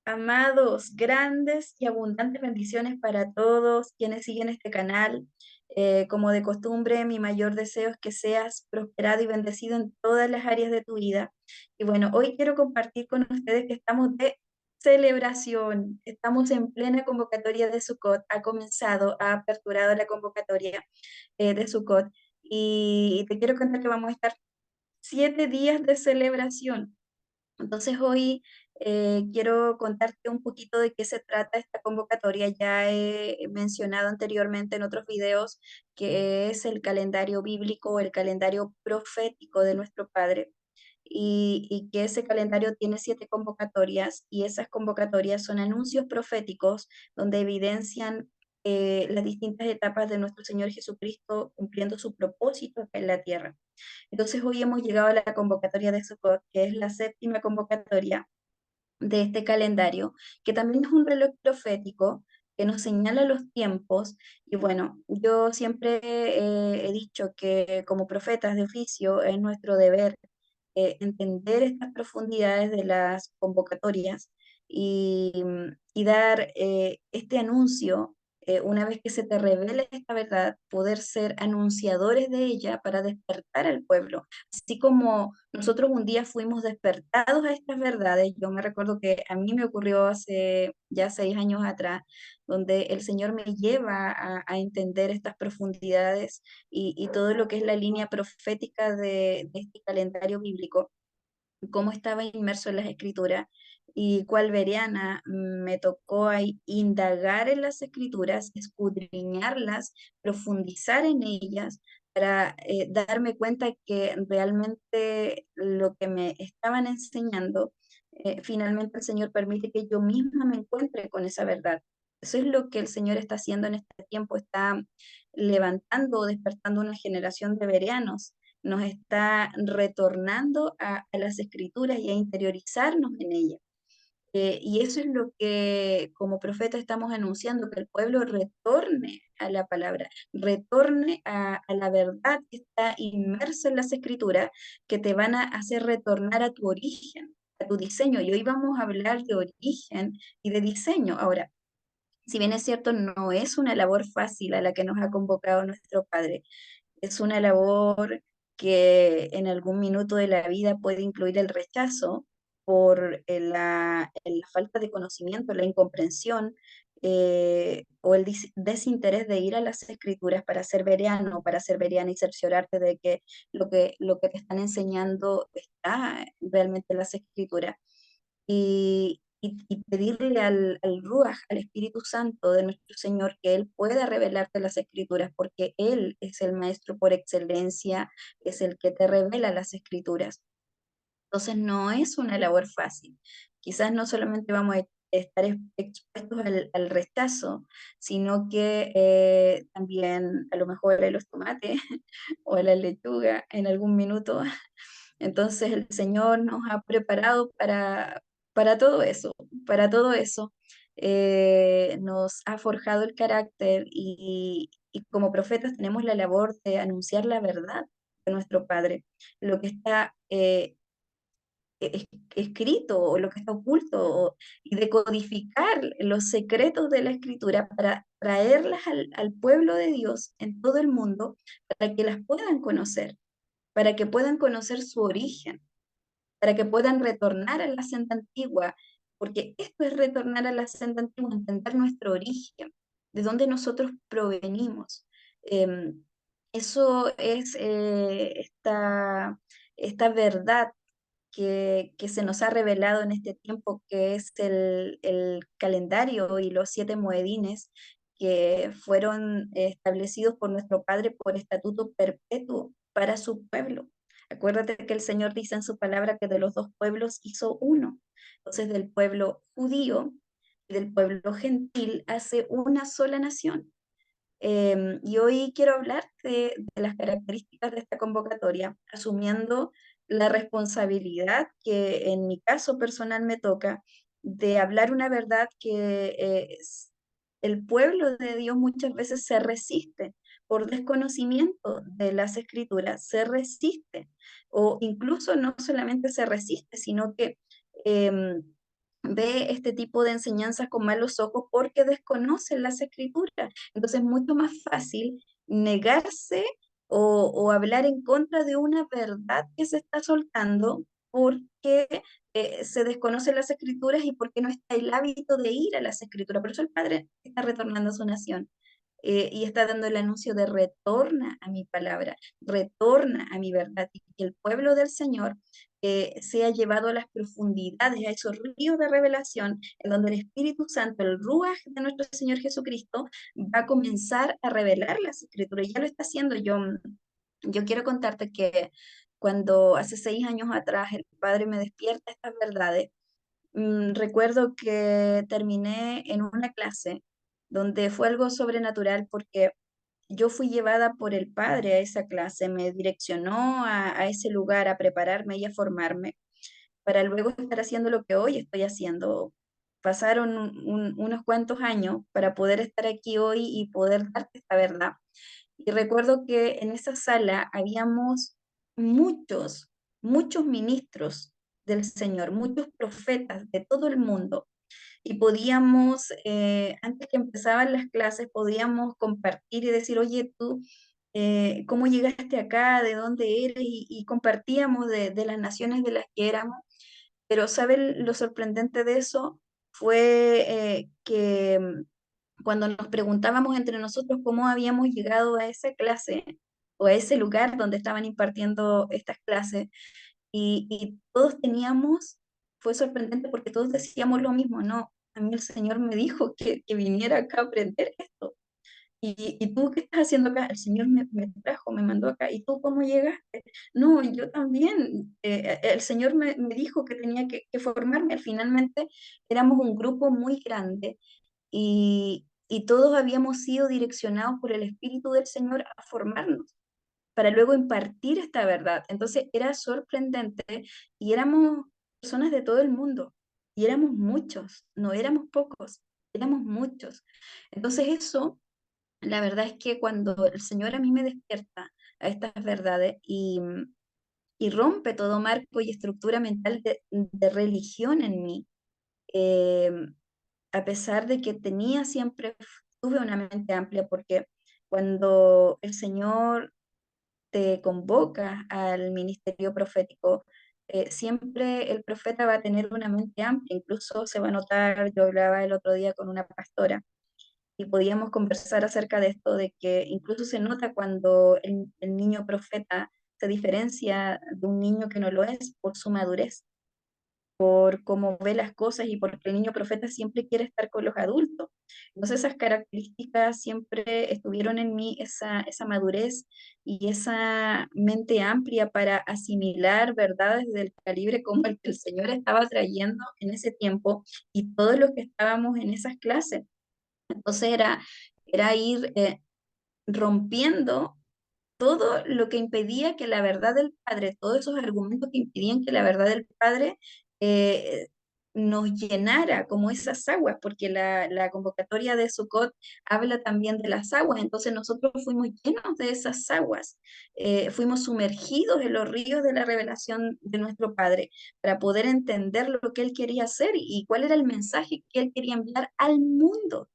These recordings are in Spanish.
Amados, grandes y abundantes bendiciones para todos quienes siguen este canal. Como de costumbre, mi mayor deseo es que seas prosperado y bendecido en todas las áreas de tu vida. Y bueno, hoy quiero compartir con ustedes que estamos de celebración. Estamos en plena convocatoria de Sukkot. Ha comenzado, ha aperturado la convocatoria de Sukkot. Y te quiero contar que vamos a estar 7 días de celebración. Entonces hoy quiero contarte un poquito de qué se trata esta convocatoria. Ya he mencionado anteriormente en otros videos que es el calendario bíblico, el calendario profético de nuestro Padre, y que ese calendario tiene 7 convocatorias, y esas convocatorias son anuncios proféticos donde evidencian las distintas etapas de nuestro Señor Jesucristo cumpliendo su propósito acá en la tierra. Entonces hoy hemos llegado a la convocatoria de Sukkot, que es la séptima convocatoria de este calendario, que también es un reloj profético que nos señala los tiempos. Y bueno, yo siempre he dicho que como profetas de oficio es nuestro deber entender estas profundidades de las convocatorias y dar este anuncio. Una vez que se te revele esta verdad, poder ser anunciadores de ella para despertar al pueblo. Así como nosotros un día fuimos despertados a estas verdades. Yo me recuerdo que a mí me ocurrió hace ya 6 años atrás, donde el Señor me lleva a entender estas profundidades y todo lo que es la línea profética de este calendario bíblico, cómo estaba inmerso en las escrituras y cuál veriana me tocó ahí indagar en las escrituras, escudriñarlas, profundizar en ellas para darme cuenta que realmente lo que me estaban enseñando, finalmente el Señor permite que yo misma me encuentre con esa verdad. Eso es lo que el Señor está haciendo en este tiempo, está levantando, despertando una generación de bereanos, nos está retornando a las escrituras y a interiorizarnos en ellas. Y eso es lo que como profeta estamos anunciando, que el pueblo retorne a la palabra, retorne a la verdad que está inmersa en las escrituras, que te van a hacer retornar a tu origen, a tu diseño. Y hoy vamos a hablar de origen y de diseño. Ahora, si bien es cierto, no es una labor fácil a la que nos ha convocado nuestro Padre, es una labor que en algún minuto de la vida puede incluir el rechazo por la falta de conocimiento, la incomprensión, o el desinterés de ir a las escrituras para ser veriano, para ser veriana y cerciorarte de que lo que te están enseñando está realmente en las escrituras. Y pedirle al Ruach, al Espíritu Santo de nuestro Señor, que Él pueda revelarte las Escrituras, porque Él es el Maestro por excelencia, es el que te revela las Escrituras. Entonces no es una labor fácil. Quizás no solamente vamos a estar expuestos al rechazo, sino que también a lo mejor a los tomates o a la lechuga en algún minuto. Entonces el Señor nos ha preparado para todo eso, para todo eso. Nos ha forjado el carácter y como profetas tenemos la labor de anunciar la verdad de nuestro Padre, lo que está escrito o lo que está oculto, y decodificar los secretos de la Escritura para traerlas al pueblo de Dios en todo el mundo, para que las puedan conocer, para que puedan conocer su origen, para que puedan retornar a la senda antigua, porque esto es retornar a la senda antigua, entender nuestro origen, de dónde nosotros provenimos. Em, Eso es esta verdad que se nos ha revelado en este tiempo, que es el calendario y los 7 moedines que fueron establecidos por nuestro Padre por estatuto perpetuo para su pueblo. Acuérdate que el Señor dice en su palabra que de los dos pueblos hizo uno. Entonces, del pueblo judío y del pueblo gentil hace una sola nación. Y hoy quiero hablar de las características de esta convocatoria, asumiendo la responsabilidad que en mi caso personal me toca de hablar una verdad que el pueblo de Dios muchas veces se resiste por desconocimiento de las escrituras, se resiste, o incluso no solamente se resiste, sino que em, ve este tipo de enseñanzas con malos ojos porque desconocen las escrituras. Entonces es mucho más fácil negarse o hablar en contra de una verdad que se está soltando porque se desconocen las escrituras y porque no está el hábito de ir a las escrituras. Por eso el Padre está retornando a su nación. Y está dando el anuncio de retorna a mi palabra, retorna a mi verdad, y que el pueblo del Señor sea llevado a las profundidades, a esos ríos de revelación, en donde el Espíritu Santo, el Ruaj de nuestro Señor Jesucristo, va a comenzar a revelar las escrituras. Y ya lo está haciendo. Yo quiero contarte que cuando hace 6 años atrás el Padre me despierta estas verdades, recuerdo que terminé en una clase donde fue algo sobrenatural porque yo fui llevada por el Padre a esa clase, me direccionó a ese lugar a prepararme y a formarme para luego estar haciendo lo que hoy estoy haciendo. Pasaron unos cuantos años para poder estar aquí hoy y poder darte esta verdad. Y recuerdo que en esa sala habíamos muchos, muchos ministros del Señor, muchos profetas de todo el mundo. Y podíamos, antes que empezaban las clases, podíamos compartir y decir, oye, tú, ¿cómo llegaste acá? ¿De dónde eres? Y compartíamos de las naciones de las que éramos. Pero, ¿sabes? Lo sorprendente de eso fue que cuando nos preguntábamos entre nosotros cómo habíamos llegado a esa clase o a ese lugar donde estaban impartiendo estas clases, y todos teníamos, fue sorprendente porque todos decíamos lo mismo, no, a mí el Señor me dijo que viniera acá a aprender esto. ¿Y tú qué estás haciendo acá? El Señor me trajo, me mandó acá. ¿Y tú cómo llegaste? No, yo también. El Señor me dijo que tenía que formarme. Finalmente éramos un grupo muy grande y todos habíamos sido direccionados por el Espíritu del Señor a formarnos para luego impartir esta verdad. Entonces era sorprendente y éramos personas de todo el mundo y éramos muchos, no éramos pocos, éramos muchos. Entonces eso, la verdad es que cuando el Señor a mí me despierta a estas verdades y rompe todo marco y estructura mental de religión en mí, eh, a pesar de que tenía siempre, tuve una mente amplia, porque cuando el Señor te convoca al ministerio profético, siempre el profeta va a tener una mente amplia, incluso se va a notar, yo hablaba el otro día con una pastora y podíamos conversar acerca de esto, de que incluso se nota cuando el niño profeta se diferencia de un niño que no lo es por su madurez, por cómo ve las cosas y porque el niño profeta siempre quiere estar con los adultos. Entonces esas características siempre estuvieron en mí, esa madurez y esa mente amplia para asimilar verdades del calibre como el que el Señor estaba trayendo en ese tiempo y todos los que estábamos en esas clases. Entonces era ir rompiendo todo lo que impedía que la verdad del Padre, todos esos argumentos que impedían que la verdad del Padre eh, nos llenara como esas aguas, porque la convocatoria de Sukkot habla también de las aguas, entonces nosotros fuimos llenos de esas aguas, fuimos sumergidos en los ríos de la revelación de nuestro Padre para poder entender lo que Él quería hacer y cuál era el mensaje que Él quería enviar al mundo.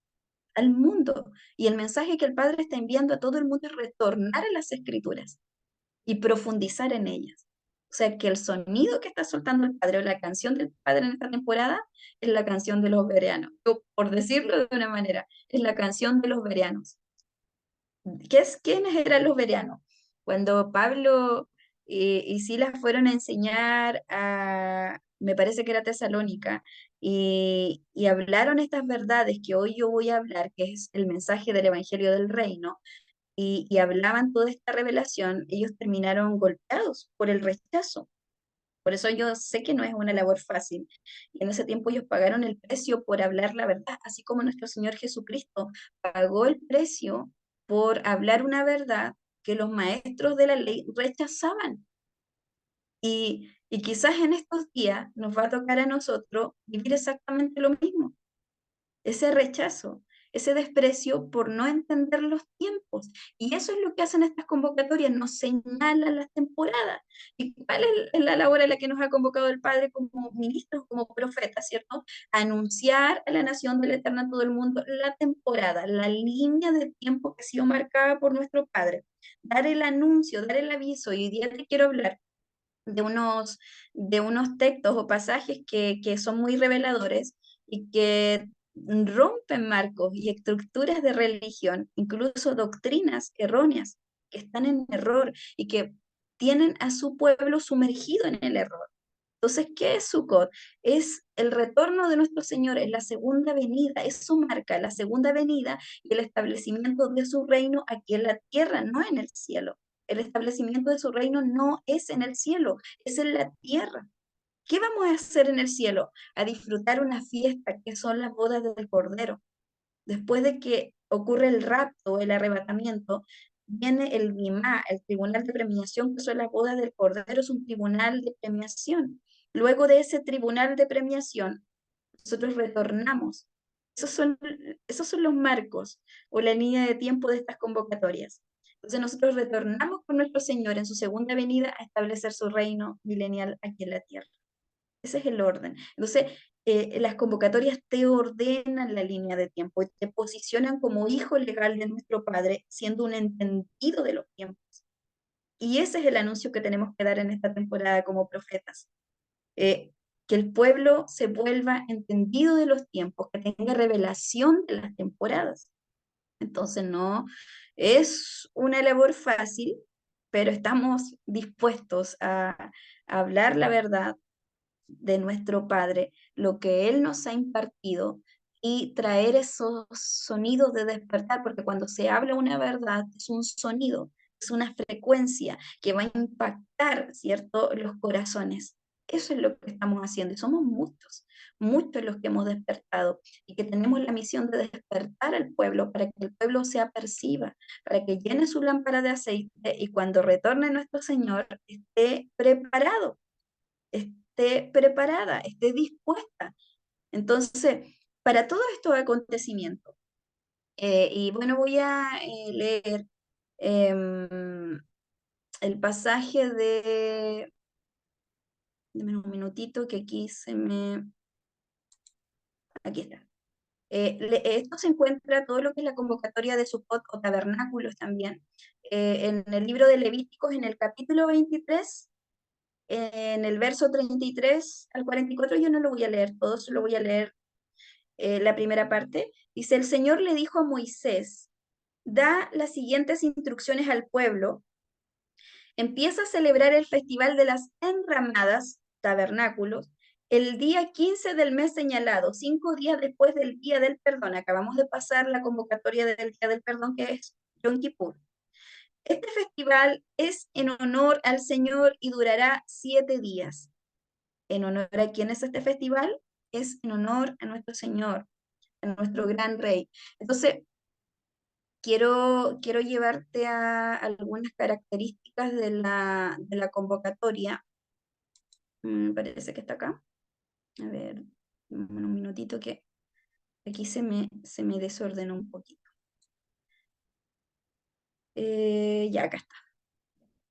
Y el mensaje que el Padre está enviando a todo el mundo es retornar a las Escrituras y profundizar en ellas. O sea, que el sonido que está soltando el Padre o la canción del Padre en esta temporada es la canción de los bereanos. O, por decirlo de una manera, es la canción de los bereanos. ¿Quiénes eran los bereanos? Cuando Pablo y Silas fueron a enseñar a, me parece que era Tesalónica, y hablaron estas verdades que hoy yo voy a hablar, que es el mensaje del Evangelio del Reino, y hablaban toda esta revelación, ellos terminaron golpeados por el rechazo. Por eso yo sé que no es una labor fácil. Y en ese tiempo ellos pagaron el precio por hablar la verdad, así como nuestro Señor Jesucristo pagó el precio por hablar una verdad que los maestros de la ley rechazaban. Y quizás en estos días nos va a tocar a nosotros vivir exactamente lo mismo, ese rechazo. ese desprecio por no entender los tiempos. Y eso es lo que hacen estas convocatorias, nos señalan las temporadas. ¿Y cuál es la labor a la que nos ha convocado el Padre como ministros, como profetas, cierto? Anunciar a la nación del Eterno a todo el mundo la temporada, la línea de tiempo que ha sido marcada por nuestro Padre. Dar el anuncio, dar el aviso. Y hoy día te quiero hablar de unos textos o pasajes que son muy reveladores y que rompen marcos y estructuras de religión, incluso doctrinas erróneas que están en error y que tienen a su pueblo sumergido en el error. Entonces, ¿qué es Sukkot? Es el retorno de nuestro Señor en la segunda venida, eso marca la segunda venida y el establecimiento de su reino aquí en la tierra, no en el cielo. El establecimiento de su reino no es en el cielo, es en la tierra. ¿Qué vamos a hacer en el cielo? A disfrutar una fiesta que son las bodas del Cordero. Después de que ocurre el rapto, el arrebatamiento, viene el BIMA, el tribunal de premiación, que son las bodas del Cordero, es un tribunal de premiación. Luego de ese tribunal de premiación, nosotros retornamos. Esos son, esos son los marcos o la línea de tiempo de estas convocatorias. Entonces nosotros retornamos con nuestro Señor en su segunda venida a establecer su reino milenial aquí en la tierra. Ese es el orden. Entonces, las convocatorias te ordenan la línea de tiempo y te posicionan como hijo legal de nuestro Padre, siendo un entendido de los tiempos. Y ese es el anuncio que tenemos que dar en esta temporada como profetas. Eh, que el pueblo se vuelva entendido de los tiempos, que tenga revelación de las temporadas. Entonces, no es una labor fácil, pero estamos dispuestos a hablar la verdad de nuestro Padre, lo que Él nos ha impartido y traer esos sonidos de despertar, porque cuando se habla una verdad es un sonido, es una frecuencia que va a impactar, ¿cierto?, los corazones. Eso es lo que estamos haciendo y somos muchos, muchos los que hemos despertado y que tenemos la misión de despertar al pueblo para que el pueblo se aperciba, para que llene su lámpara de aceite y cuando retorne nuestro Señor esté preparado, esté preparada, esté dispuesta. Entonces, para todos estos acontecimientos, y bueno, voy a leer el pasaje de, deme un minutito que aquí aquí está. Esto se encuentra todo lo que es la convocatoria de Sukkot o tabernáculos también, en el libro de Levíticos, en el capítulo 23, en el verso 33 al 44. Yo no lo voy a leer todo, solo voy a leer la primera parte. Dice, el Señor le dijo a Moisés, da las siguientes instrucciones al pueblo, empieza a celebrar el festival de las enramadas, tabernáculos, el día 15 del mes señalado, 5 días después del día del perdón. Acabamos de pasar la convocatoria del día del perdón, que es Yom Kippur. Este festival es en honor al Señor y durará 7 días. ¿En honor a quién es este festival? Es en honor a nuestro Señor, a nuestro gran Rey. Entonces, quiero llevarte a algunas características de la convocatoria. Parece que está acá. A ver, un minutito que aquí se me desordenó un poquito. Ya acá está,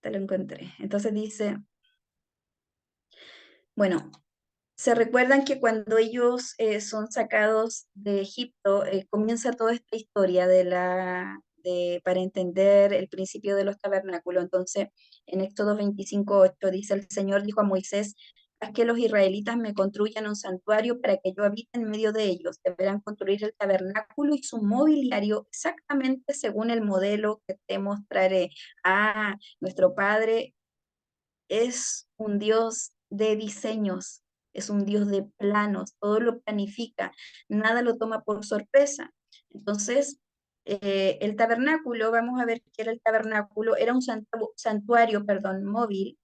te lo encontré. Entonces dice, bueno, se recuerdan que cuando ellos son sacados de Egipto, comienza toda esta historia para entender el principio de los tabernáculos. Entonces, en Éxodo 25:8 dice, el Señor dijo a Moisés, haz que los israelitas me construyan un santuario para que yo habite en medio de ellos. Deberán construir el tabernáculo y su mobiliario exactamente según el modelo que te mostraré. Ah, nuestro Padre es un Dios de diseños, es un Dios de planos, todo lo planifica, nada lo toma por sorpresa. Entonces, el tabernáculo, vamos a ver qué era el tabernáculo, era un santuario, perdón, móvil,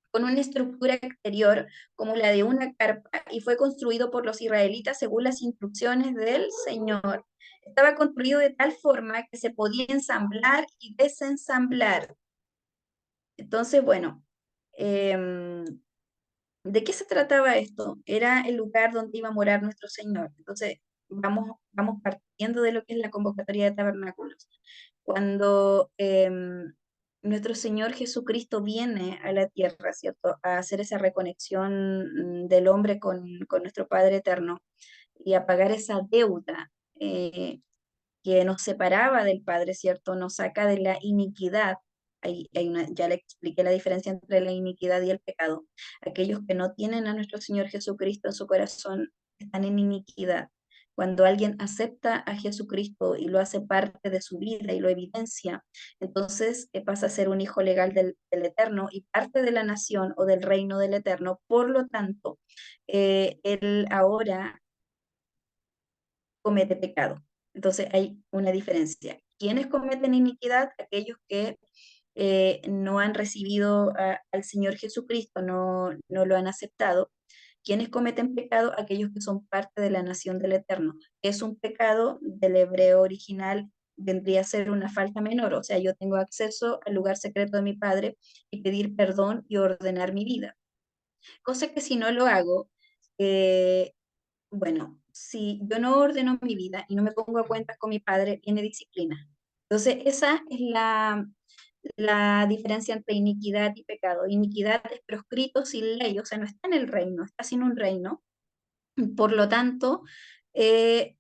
con una estructura exterior como la de una carpa y fue construido por los israelitas según las instrucciones del Señor. Estaba construido de tal forma que se podía ensamblar y desensamblar. Entonces, bueno, em, ¿de qué se trataba esto? Era el lugar donde iba a morar nuestro Señor. Entonces, vamos partiendo de lo que es la convocatoria de tabernáculos. Cuando nuestro Señor Jesucristo viene a la tierra, ¿cierto? A hacer esa reconexión del hombre con nuestro Padre eterno y a pagar esa deuda que nos separaba del Padre, ¿cierto? Nos saca de la iniquidad. Ya le expliqué la diferencia entre la iniquidad y el pecado. Aquellos que no tienen a nuestro Señor Jesucristo en su corazón están en iniquidad. Cuando alguien acepta a Jesucristo y lo hace parte de su vida y lo evidencia, entonces pasa a ser un hijo legal del Eterno y parte de la nación o del reino del Eterno. Por lo tanto, él ahora comete pecado. Entonces hay una diferencia. ¿Quiénes cometen iniquidad? Aquellos que no han recibido al Señor Jesucristo, no lo han aceptado. ¿Quiénes cometen pecado? Aquellos que son parte de la nación del Eterno. Es un pecado del hebreo original, vendría a ser una falta menor, o sea, yo tengo acceso al lugar secreto de mi Padre y pedir perdón y ordenar mi vida. Cosa que si no lo hago, eh, bueno, si yo no ordeno mi vida y no me pongo a cuentas con mi padre, viene disciplina. Entonces, esa es la diferencia entre iniquidad y pecado. Iniquidad es proscrito sin ley, o sea, no está en el reino, está sin un reino. Por lo tanto, eh,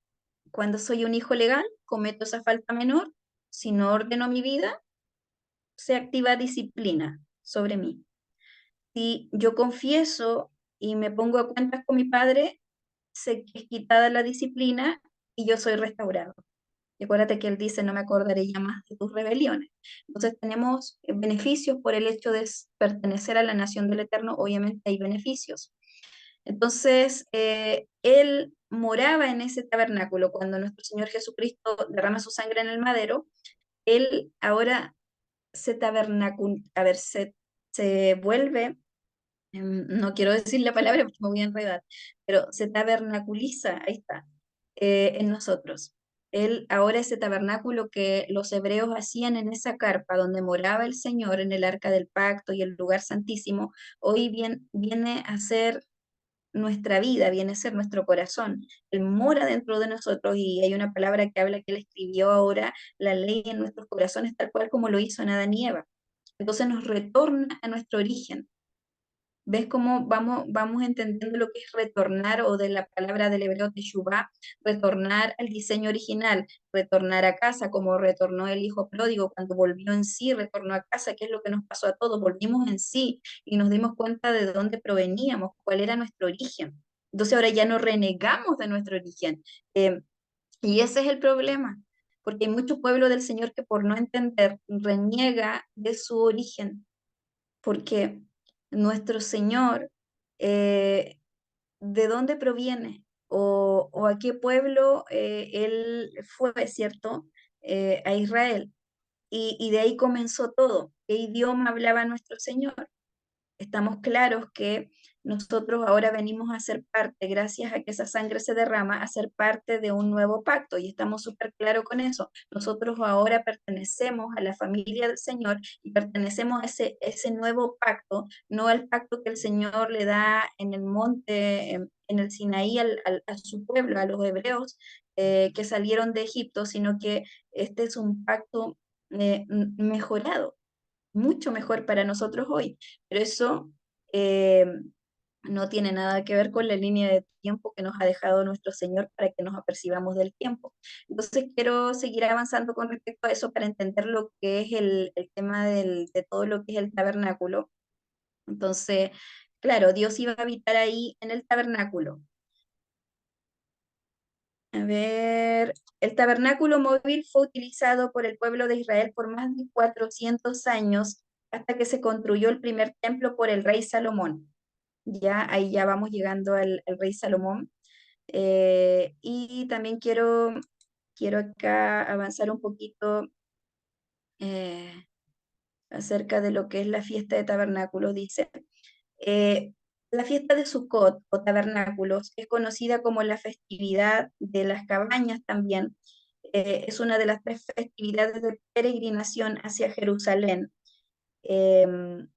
cuando soy un hijo legal, cometo esa falta menor. Si no ordeno mi vida, se activa disciplina sobre mí. Si yo confieso y me pongo a cuentas con mi padre, se es quitada la disciplina y yo soy restaurado. Y acuérdate que él dice, no me acordaré ya más de tus rebeliones. Entonces tenemos beneficios por el hecho de pertenecer a la nación del Eterno, obviamente hay beneficios. Entonces, él moraba en ese tabernáculo cuando nuestro Señor Jesucristo derrama su sangre en el madero, él ahora se vuelve, no quiero decir la palabra porque me voy a enredar, pero se tabernaculiza, ahí está, en nosotros. Él ahora ese tabernáculo que los hebreos hacían en esa carpa donde moraba el Señor en el arca del pacto y el lugar santísimo, hoy viene a ser nuestra vida, viene a ser nuestro corazón. Él mora dentro de nosotros y hay una palabra que habla que él escribió ahora la ley en nuestros corazones tal cual como lo hizo en Adán y Eva. Entonces nos retorna a nuestro origen. ¿Ves cómo vamos entendiendo lo que es retornar o de la palabra del hebreo teshuvá, retornar al diseño original, retornar a casa, como retornó el hijo pródigo cuando volvió en sí, retornó a casa, ¿qué es lo que nos pasó a todos? Volvimos en sí y nos dimos cuenta de dónde proveníamos, cuál era nuestro origen. Entonces ahora ya no renegamos de nuestro origen. Eh, y ese es el problema, porque hay mucho pueblo del Señor que por no entender reniega de su origen porque nuestro Señor, eh, ¿de dónde proviene? O a qué pueblo Él fue, ¿cierto? A Israel. Y de ahí comenzó todo. ¿Qué idioma hablaba nuestro Señor? Estamos claros que nosotros ahora venimos a ser parte, gracias a que esa sangre se derrama, a ser parte de un nuevo pacto y estamos súper claros con eso. Nosotros ahora pertenecemos a la familia del Señor y pertenecemos a ese nuevo pacto, no al pacto que el Señor le da en el monte, en el Sinaí, a su pueblo, a los hebreos que salieron de Egipto, sino que este es un pacto mejorado mucho mejor para nosotros hoy, pero eso eh, no tiene nada que ver con la línea de tiempo que nos ha dejado nuestro Señor para que nos apercibamos del tiempo. Entonces quiero seguir avanzando con respecto a eso para entender lo que es el tema de todo lo que es el tabernáculo. Entonces, claro, Dios iba a habitar ahí en el tabernáculo. A ver, el tabernáculo móvil fue utilizado por el pueblo de Israel por más de 400 años hasta que se construyó el primer templo por el rey Salomón. Ya ahí ya vamos llegando al rey Salomón. Y también quiero acá avanzar un poquito eh, acerca de lo que es la fiesta de tabernáculos. Dice, eh, la fiesta de Sucot o tabernáculos es conocida como la festividad de las cabañas también. Es una de las tres festividades de peregrinación hacia Jerusalén. Em,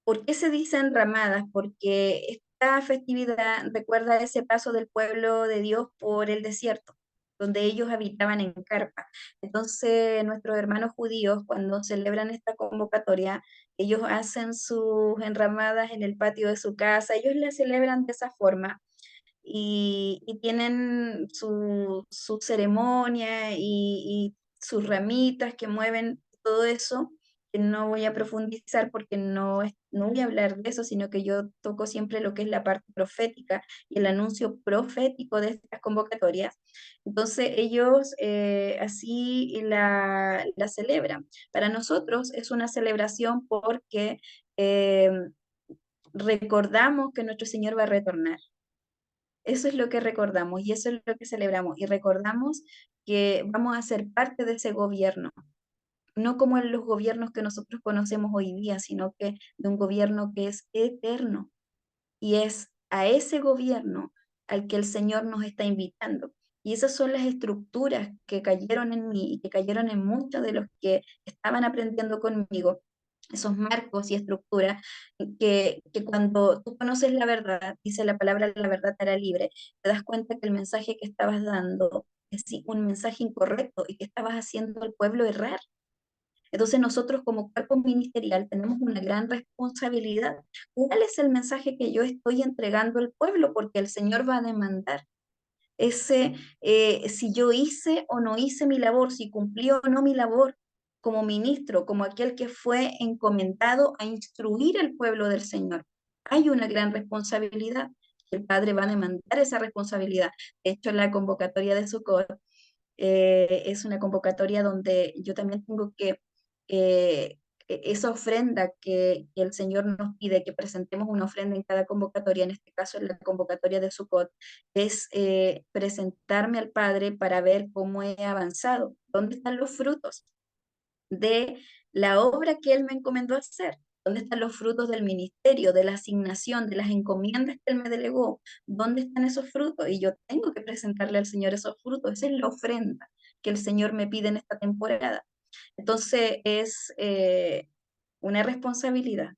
¿Por qué se dicen ramadas? Porque esta festividad recuerda ese paso del pueblo de Dios por el desierto, donde ellos habitaban en carpa. Entonces, nuestros hermanos judíos, cuando celebran esta convocatoria, ellos hacen sus enramadas en el patio de su casa, ellos la celebran de esa forma y tienen su ceremonia y sus ramitas que mueven todo eso, que no voy a profundizar porque no voy a hablar de eso, sino que yo toco siempre lo que es la parte profética y el anuncio profético de estas convocatorias. Entonces ellos así la celebran. Para nosotros es una celebración porque eh, recordamos que nuestro Señor va a retornar. Eso es lo que recordamos y eso es lo que celebramos. Y recordamos que vamos a ser parte de ese gobierno, no como en los gobiernos que nosotros conocemos hoy día, sino que de un gobierno que es eterno. Y es a ese gobierno al que el Señor nos está invitando. Y esas son las estructuras que cayeron en mí y que cayeron en muchos de los que estaban aprendiendo conmigo, esos marcos y estructuras que cuando tú conoces la verdad, dice la palabra, la verdad te hará libre, te das cuenta que el mensaje que estabas dando es sí, un mensaje incorrecto y que estabas haciendo al pueblo errar. Entonces nosotros como cuerpo ministerial tenemos una gran responsabilidad. ¿Cuál es el mensaje que yo estoy entregando al pueblo? Porque el Señor va a demandar ese, si yo hice o no hice mi labor, si cumplí o no mi labor como ministro, como aquel que fue encomendado a instruir al pueblo del Señor. Hay una gran responsabilidad. El Padre va a demandar esa responsabilidad. De hecho, la convocatoria de Sucot es una convocatoria donde yo también tengo que, eh, esa ofrenda que el Señor nos pide, que presentemos una ofrenda en cada convocatoria, en este caso en la convocatoria de Sukkot, es presentarme al Padre para ver cómo he avanzado, dónde están los frutos de la obra que Él me encomendó hacer. ¿Dónde están los frutos del ministerio, de la asignación, de las encomiendas que Él me delegó? ¿Dónde están esos frutos? Y yo tengo que presentarle al Señor esos frutos. Esa es la ofrenda que el Señor me pide en esta temporada. Entonces es una responsabilidad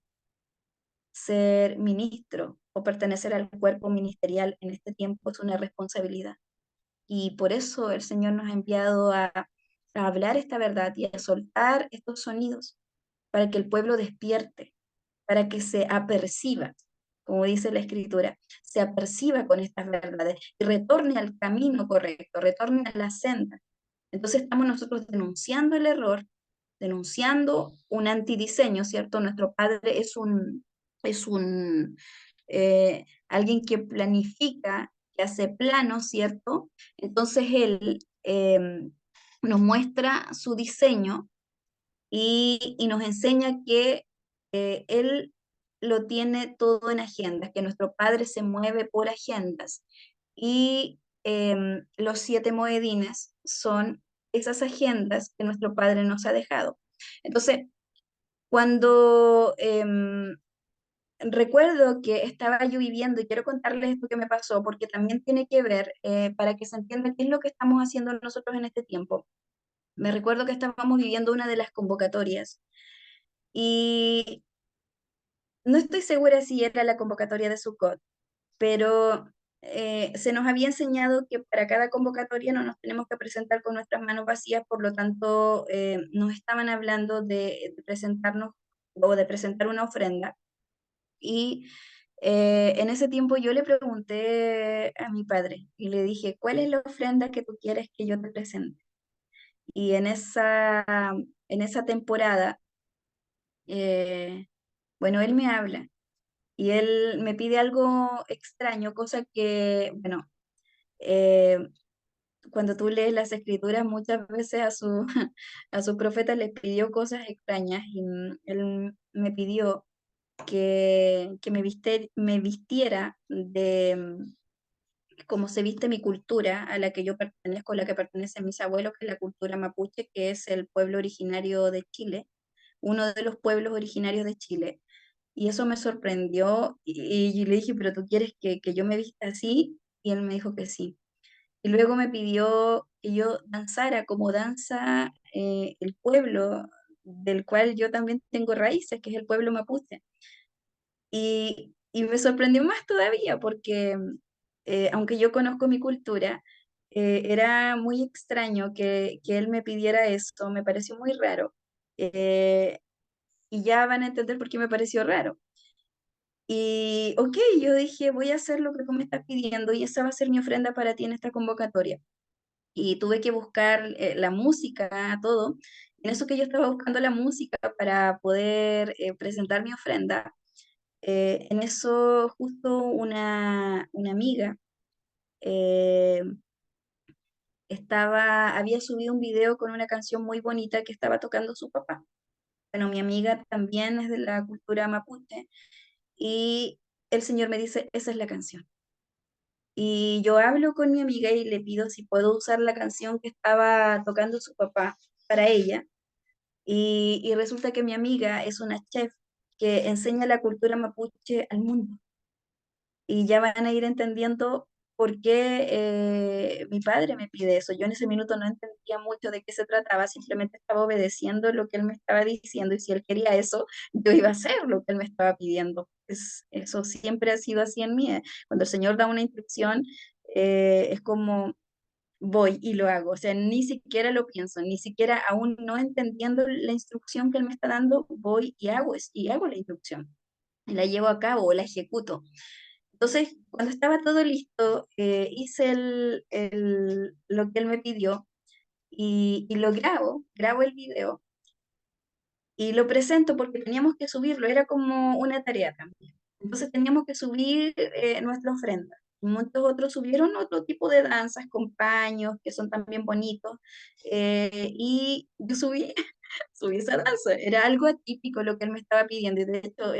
ser ministro o pertenecer al cuerpo ministerial en este tiempo es una responsabilidad. Y por eso el Señor nos ha enviado a hablar esta verdad y a soltar estos sonidos para que el pueblo despierte, para que se aperciba, como dice la Escritura, se aperciba con estas verdades y retorne al camino correcto, retorne a la senda. Entonces estamos nosotros denunciando el error, denunciando un antidiseño, ¿cierto? Nuestro padre es alguien que planifica, que hace planos, ¿cierto? Entonces él nos muestra su diseño y nos enseña que Él lo tiene todo en agendas, que nuestro Padre se mueve por agendas. Y los 7 moedines son esas agendas que nuestro Padre nos ha dejado. Entonces, cuando recuerdo que estaba yo viviendo, y quiero contarles esto que me pasó, porque también tiene que ver para que se entienda qué es lo que estamos haciendo nosotros en este tiempo. Me recuerdo que estábamos viviendo una de las convocatorias y no estoy segura si era la convocatoria de Sukkot, pero se nos había enseñado que para cada convocatoria no nos tenemos que presentar con nuestras manos vacías, por lo tanto nos estaban hablando de presentarnos o de presentar una ofrenda. Y en ese tiempo yo le pregunté a mi padre y le dije, ¿cuál es la ofrenda que tú quieres que yo te presente? Y en esa temporada, bueno, él me habla. Y él me pide algo extraño, cosa que, bueno, eh, cuando tú lees las escrituras, muchas veces a sus profetas les pidió cosas extrañas y él me pidió que me vistiera de cómo se viste mi cultura, a la que yo pertenezco, a la que pertenecen mis abuelos, que es la cultura mapuche, que es el pueblo originario de Chile, uno de los pueblos originarios de Chile. Y eso me sorprendió y yo le dije, pero tú quieres que yo me vista así? Y él me dijo que sí. Y luego me pidió que yo danzara como danza el pueblo del cual yo también tengo raíces, que es el pueblo mapuche. Y me sorprendió más todavía porque, aunque yo conozco mi cultura, era muy extraño que él me pidiera esto, me pareció muy raro. Eh, y ya van a entender por qué me pareció raro. Y ok, yo dije, voy a hacer lo que tú me estás pidiendo y esa va a ser mi ofrenda para ti en esta convocatoria. Y tuve que buscar la música, todo. En eso que yo estaba buscando la música para poder presentar mi ofrenda, en eso justo una amiga eh, había subido un video con una canción muy bonita que estaba tocando su papá. Bueno, mi amiga también es de la cultura mapuche y el señor me dice, esa es la canción. Y yo hablo con mi amiga y le pido si puedo usar la canción que estaba tocando su papá para ella. Y resulta que mi amiga es una chef que enseña la cultura mapuche al mundo. Y ya van a ir entendiendo por qué mi padre me pide eso. Yo en ese minuto no entendía mucho de qué se trataba, simplemente estaba obedeciendo lo que él me estaba diciendo y si él quería eso, yo iba a hacer lo que él me estaba pidiendo. Eso siempre ha sido así en mí. Cuando el Señor da una instrucción, es como voy y lo hago. O sea, ni siquiera lo pienso, ni siquiera aún no entendiendo la instrucción que él me está dando, voy y hago la instrucción. Y la llevo a cabo o la ejecuto. Entonces, cuando estaba todo listo, hice lo que él me pidió y lo grabo el video y lo presento porque teníamos que subirlo, era como una tarea también. Entonces teníamos que subir nuestra ofrenda. Muchos otros subieron otro tipo de danzas con paños que son también bonitos y yo subí esa danza. Era algo atípico lo que él me estaba pidiendo y de hecho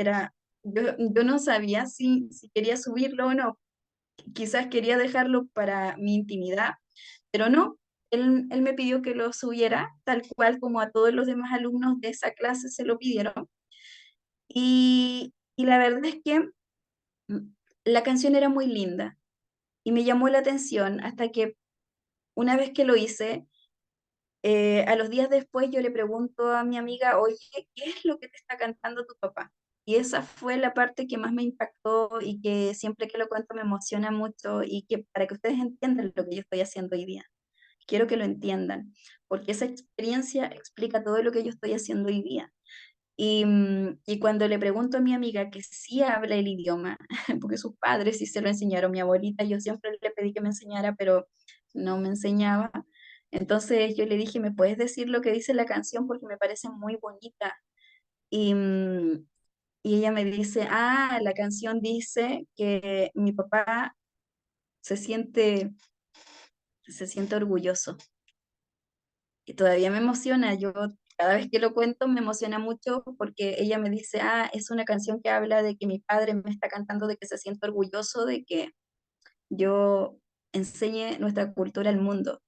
yo no sabía si quería subirlo o no, quizás quería dejarlo para mi intimidad, pero no, él me pidió que lo subiera tal cual como a todos los demás alumnos de esa clase se lo pidieron. Y la verdad es que la canción era muy linda y me llamó la atención hasta que una vez que lo hice, a los días después yo le pregunto a mi amiga, oye, ¿qué es lo que te está cantando tu papá? Y esa fue la parte que más me impactó y que siempre que lo cuento me emociona mucho y que para que ustedes entiendan lo que yo estoy haciendo hoy día. Quiero que lo entiendan, porque esa experiencia explica todo lo que yo estoy haciendo hoy día. Y cuando le pregunto a mi amiga que sí habla el idioma, porque sus padres sí se lo enseñaron, mi abuelita, yo siempre le pedí que me enseñara, pero no me enseñaba. Entonces yo le dije, ¿me puedes decir lo que dice la canción? Porque me parece muy bonita. Y, y ella me dice, ah, la canción dice que mi papá se siente, se siente orgulloso. Y todavía me emociona, yo cada vez que lo cuento me emociona mucho porque ella me dice, ah, es una canción que habla de que mi padre me está cantando de que se siente orgulloso de que yo enseñe nuestra cultura al mundo.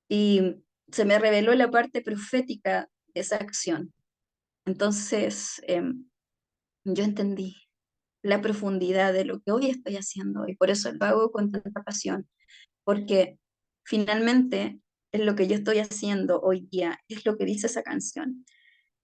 Y se me reveló la parte profética de esa acción. Entonces, yo entendí la profundidad de lo que hoy estoy haciendo y por eso lo hago con tanta pasión, porque finalmente es lo que yo estoy haciendo hoy día, es lo que dice esa canción,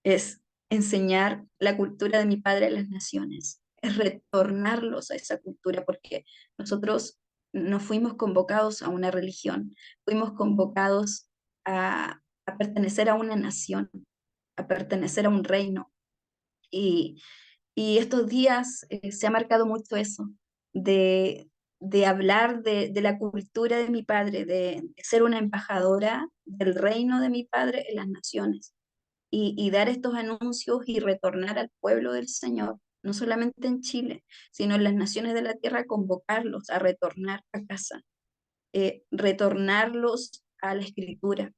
es enseñar la cultura de mi padre a las naciones, es retornarlos a esa cultura, porque nosotros no fuimos convocados a una religión, fuimos convocados a pertenecer a una nación, a pertenecer a un reino. Y, y estos días se ha marcado mucho eso, de, de hablar de la cultura de mi padre, de ser una embajadora del reino de mi padre en las naciones y dar estos anuncios y retornar al pueblo del Señor, no solamente en Chile, sino en las naciones de la tierra, convocarlos a retornar a casa, retornarlos a la escritura,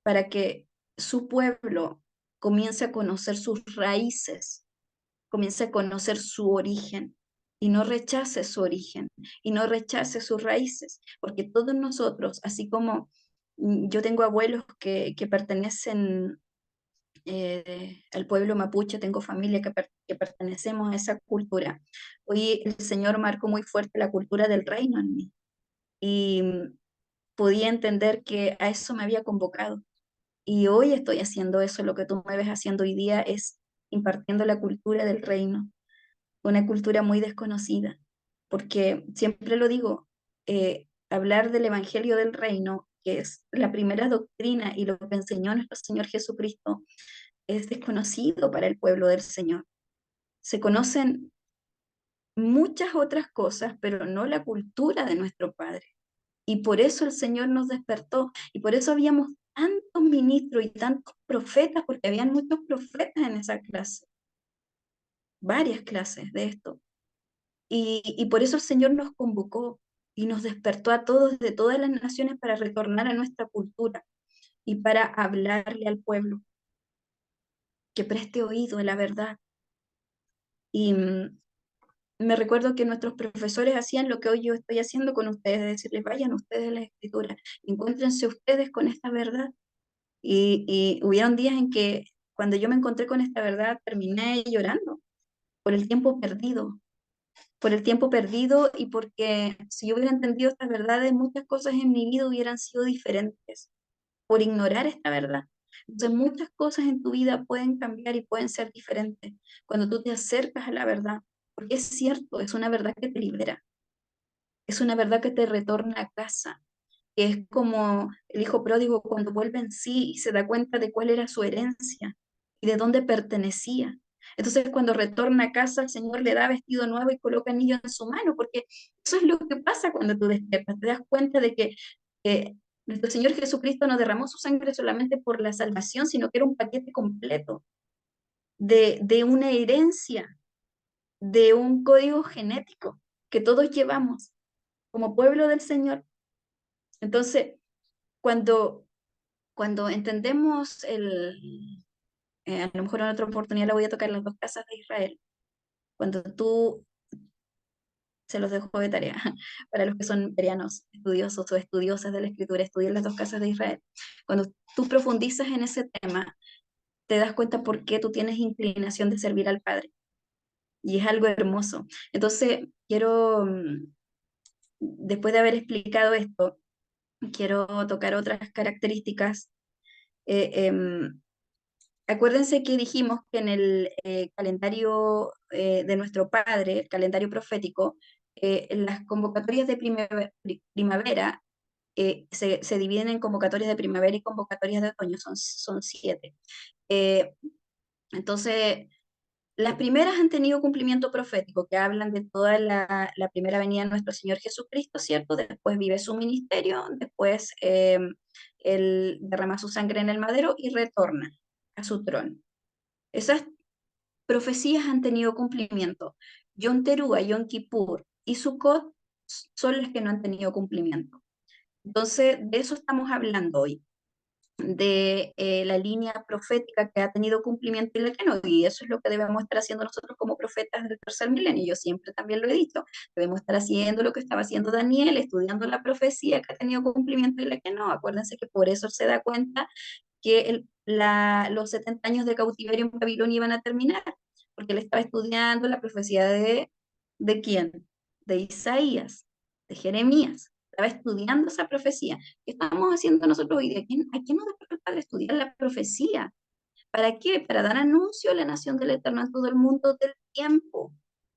para que su pueblo comience a conocer sus raíces, comience a conocer su origen y no rechace su origen y no rechace sus raíces, porque todos nosotros, así como yo tengo abuelos que pertenecen al pueblo mapuche, tengo familia que pertenecemos a esa cultura. Hoy el Señor marcó muy fuerte la cultura del reino en mí y podía entender que a eso me había convocado. Y hoy estoy haciendo eso, lo que tú me ves haciendo hoy día es impartiendo la cultura del reino. una cultura muy desconocida, porque siempre lo digo, hablar del Evangelio del Reino, que es la primera doctrina y lo que enseñó nuestro Señor Jesucristo, es desconocido para el pueblo del Señor. Se conocen muchas otras cosas, pero no la cultura de nuestro Padre. Y por eso el Señor nos despertó, y por eso habíamos tantos ministros y tantos profetas, porque habían muchos profetas en esa clase, varias clases de esto. Y por eso el Señor nos convocó y nos despertó a todos de todas las naciones para retornar a nuestra cultura y para hablarle al pueblo, que preste oído a la verdad. Y me recuerdo que nuestros profesores hacían lo que hoy yo estoy haciendo con ustedes, decirles, vayan ustedes a la escritura, encuéntrense ustedes con esta verdad. Y hubieron días en que cuando yo me encontré con esta verdad terminé llorando por el tiempo perdido, por el tiempo perdido y porque si yo hubiera entendido estas verdades, muchas cosas en mi vida hubieran sido diferentes por ignorar esta verdad. Entonces muchas cosas en tu vida pueden cambiar y pueden ser diferentes cuando tú te acercas a la verdad, porque es cierto, es una verdad que te libera, es una verdad que te retorna a casa, que es como el hijo pródigo cuando vuelve en sí y se da cuenta de cuál era su herencia y de dónde pertenecía. Entonces, cuando retorna a casa, el Señor le da vestido nuevo y coloca anillo en su mano, porque eso es lo que pasa cuando tú despiertas. Te das cuenta de que nuestro Señor Jesucristo no derramó su sangre solamente por la salvación, sino que era un paquete completo de una herencia, de un código genético que todos llevamos como pueblo del Señor. Entonces, cuando entendemos a lo mejor en otra oportunidad le voy a tocar las dos casas de Israel, cuando tú, se los dejo de tarea, para los que son verianos, estudiosos o estudiosas de la Escritura, estudian las dos casas de Israel. Cuando tú profundizas en ese tema, te das cuenta por qué tú tienes inclinación de servir al Padre. Y es algo hermoso. Entonces, quiero, después de haber explicado esto, quiero tocar otras características. Eh, em, Acuérdense que dijimos que en el calendario de nuestro Padre, el calendario profético, las convocatorias de primavera se dividen en convocatorias de primavera y convocatorias de otoño, son 7. Eh, entonces, las primeras han tenido cumplimiento profético, que hablan de toda la primera venida de nuestro Señor Jesucristo, ¿cierto? Después vive su ministerio, después él derrama su sangre en el madero y retorna a su trono. Esas profecías han tenido cumplimiento. Yom Teruah, Yom Kippur y Sukkot son las que no han tenido cumplimiento. Entonces, de eso estamos hablando hoy, de la línea profética que ha tenido cumplimiento y la que no, y eso es lo que debemos estar haciendo nosotros como profetas del tercer milenio. Yo siempre también lo he dicho, debemos estar haciendo lo que estaba haciendo Daniel, estudiando la profecía que ha tenido cumplimiento y la que no. Acuérdense que por eso se da cuenta que los 70 años de cautiverio en Babilonia iban a terminar, porque él estaba estudiando la profecía ¿de quién? De Isaías, de Jeremías. Estaba estudiando esa profecía. ¿Qué estamos haciendo nosotros hoy día? ¿A quién nos despertó para estudiar la profecía? ¿Para qué? Para dar anuncio a la nación del Eterno en todo el mundo del tiempo.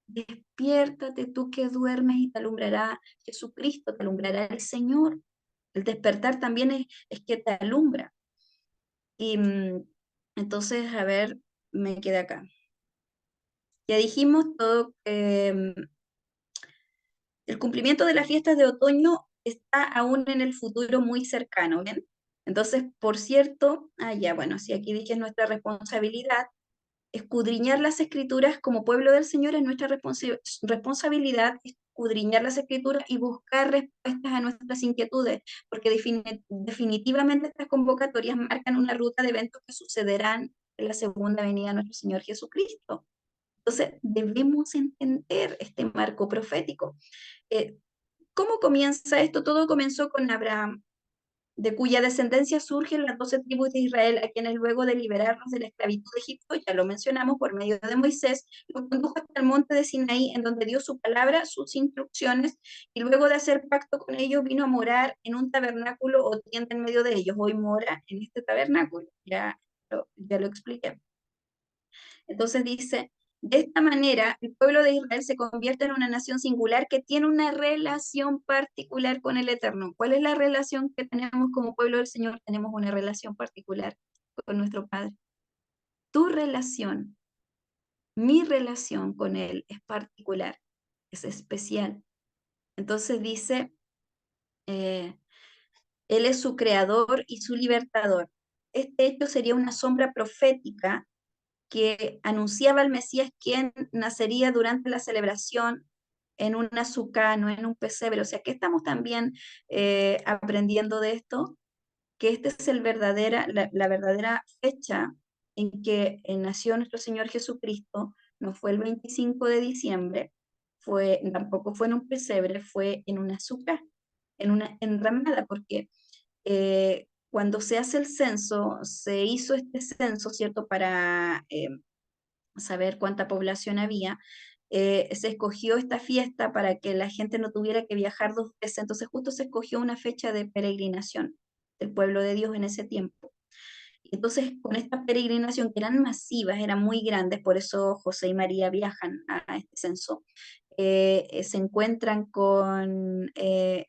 Despiértate tú que duermes y te alumbrará Jesucristo, te alumbrará el Señor. El despertar también es que te alumbra. Y entonces, a ver, me quedé acá. Ya dijimos todo, el cumplimiento de las fiestas de otoño está aún en el futuro muy cercano, ¿bien? Entonces, por cierto, ya, bueno, si aquí dije nuestra responsabilidad, escudriñar las escrituras como pueblo del Señor es nuestra responsabilidad, escudriñar las escrituras y buscar respuestas a nuestras inquietudes, porque definitivamente estas convocatorias marcan una ruta de eventos que sucederán en la segunda venida de nuestro Señor Jesucristo. Entonces, debemos entender este marco profético. Eh, ¿Cómo comienza esto? Todo comenzó con Abraham, de cuya descendencia surgen las 12 tribus de Israel, a quienes luego de liberarlos de la esclavitud de Egipto, ya lo mencionamos por medio de Moisés, los condujo hasta el monte de Sinaí, en donde dio su palabra, sus instrucciones, y luego de hacer pacto con ellos, vino a morar en un tabernáculo o tienda en medio de ellos. Hoy mora en este tabernáculo, ya lo expliqué. Entonces dice, De esta manera, el pueblo de Israel se convierte en una nación singular que tiene una relación particular con el Eterno. ¿Cuál es la relación que tenemos como pueblo del Señor? Tenemos una relación particular con nuestro Padre. Tu relación, mi relación con Él es particular, es especial. Entonces dice, eh, Él es su creador y su libertador. Este hecho sería una sombra profética que anunciaba al Mesías quien nacería durante la celebración en una azúcar, no en un pesebre. O sea, que estamos también aprendiendo de esto, que esta es la verdadera fecha en que nació nuestro Señor Jesucristo. No fue el 25 de diciembre, tampoco fue en un pesebre, fue en una azúcar, en una enramada, porque cuando se hace el censo, se hizo este censo, ¿cierto? Para saber cuánta población había, se escogió esta fiesta para que la gente no tuviera que viajar dos veces, entonces justo se escogió una fecha de peregrinación del pueblo de Dios en ese tiempo. Entonces, con esta peregrinación que eran masivas, eran muy grandes, por eso José y María viajan a este censo, se encuentran con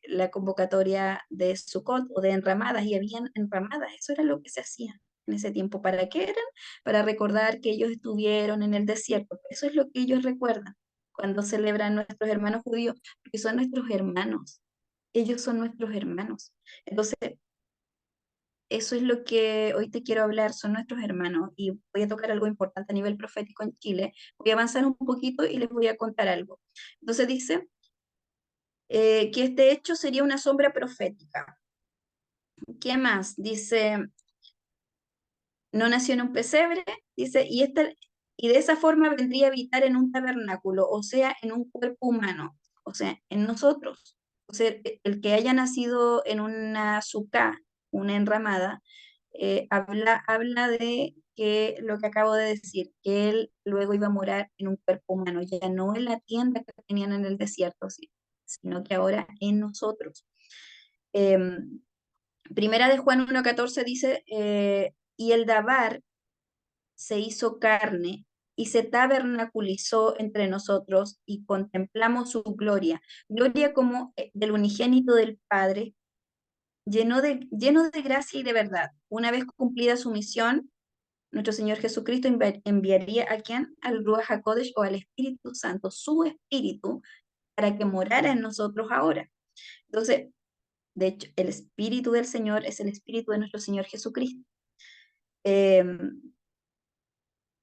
la convocatoria de Sukkot o de enramadas, y habían enramadas, eso era lo que se hacía en ese tiempo. ¿Para qué eran? Para recordar que ellos estuvieron en el desierto. Eso es lo que ellos recuerdan cuando celebran nuestros hermanos judíos, porque son nuestros hermanos. Ellos son nuestros hermanos. Entonces, eso es lo que hoy te quiero hablar, son nuestros hermanos, y voy a tocar algo importante a nivel profético en Chile. Voy a avanzar un poquito y les voy a contar algo. Entonces dice que este hecho sería una sombra profética. ¿Qué más? Dice, no nació en un pesebre, dice, y de esa forma vendría a habitar en un tabernáculo, o sea, en un cuerpo humano, o sea, en nosotros. O sea, el que haya nacido en una sucá, una enramada, habla de que lo que acabo de decir, que él luego iba a morar en un cuerpo humano, ya no en la tienda que tenían en el desierto, sino que ahora en nosotros. Em, Primera de Juan 1:14 dice, y el Dabar se hizo carne y se tabernaculizó entre nosotros y contemplamos su gloria, gloria como del unigénito del Padre, lleno de gracia y de verdad. Una vez cumplida su misión, nuestro Señor Jesucristo enviaría a quién? Al Ruach HaKodesh o al Espíritu Santo, su Espíritu, para que morara en nosotros ahora. Entonces, de hecho, el Espíritu del Señor es el Espíritu de nuestro Señor Jesucristo. Eh,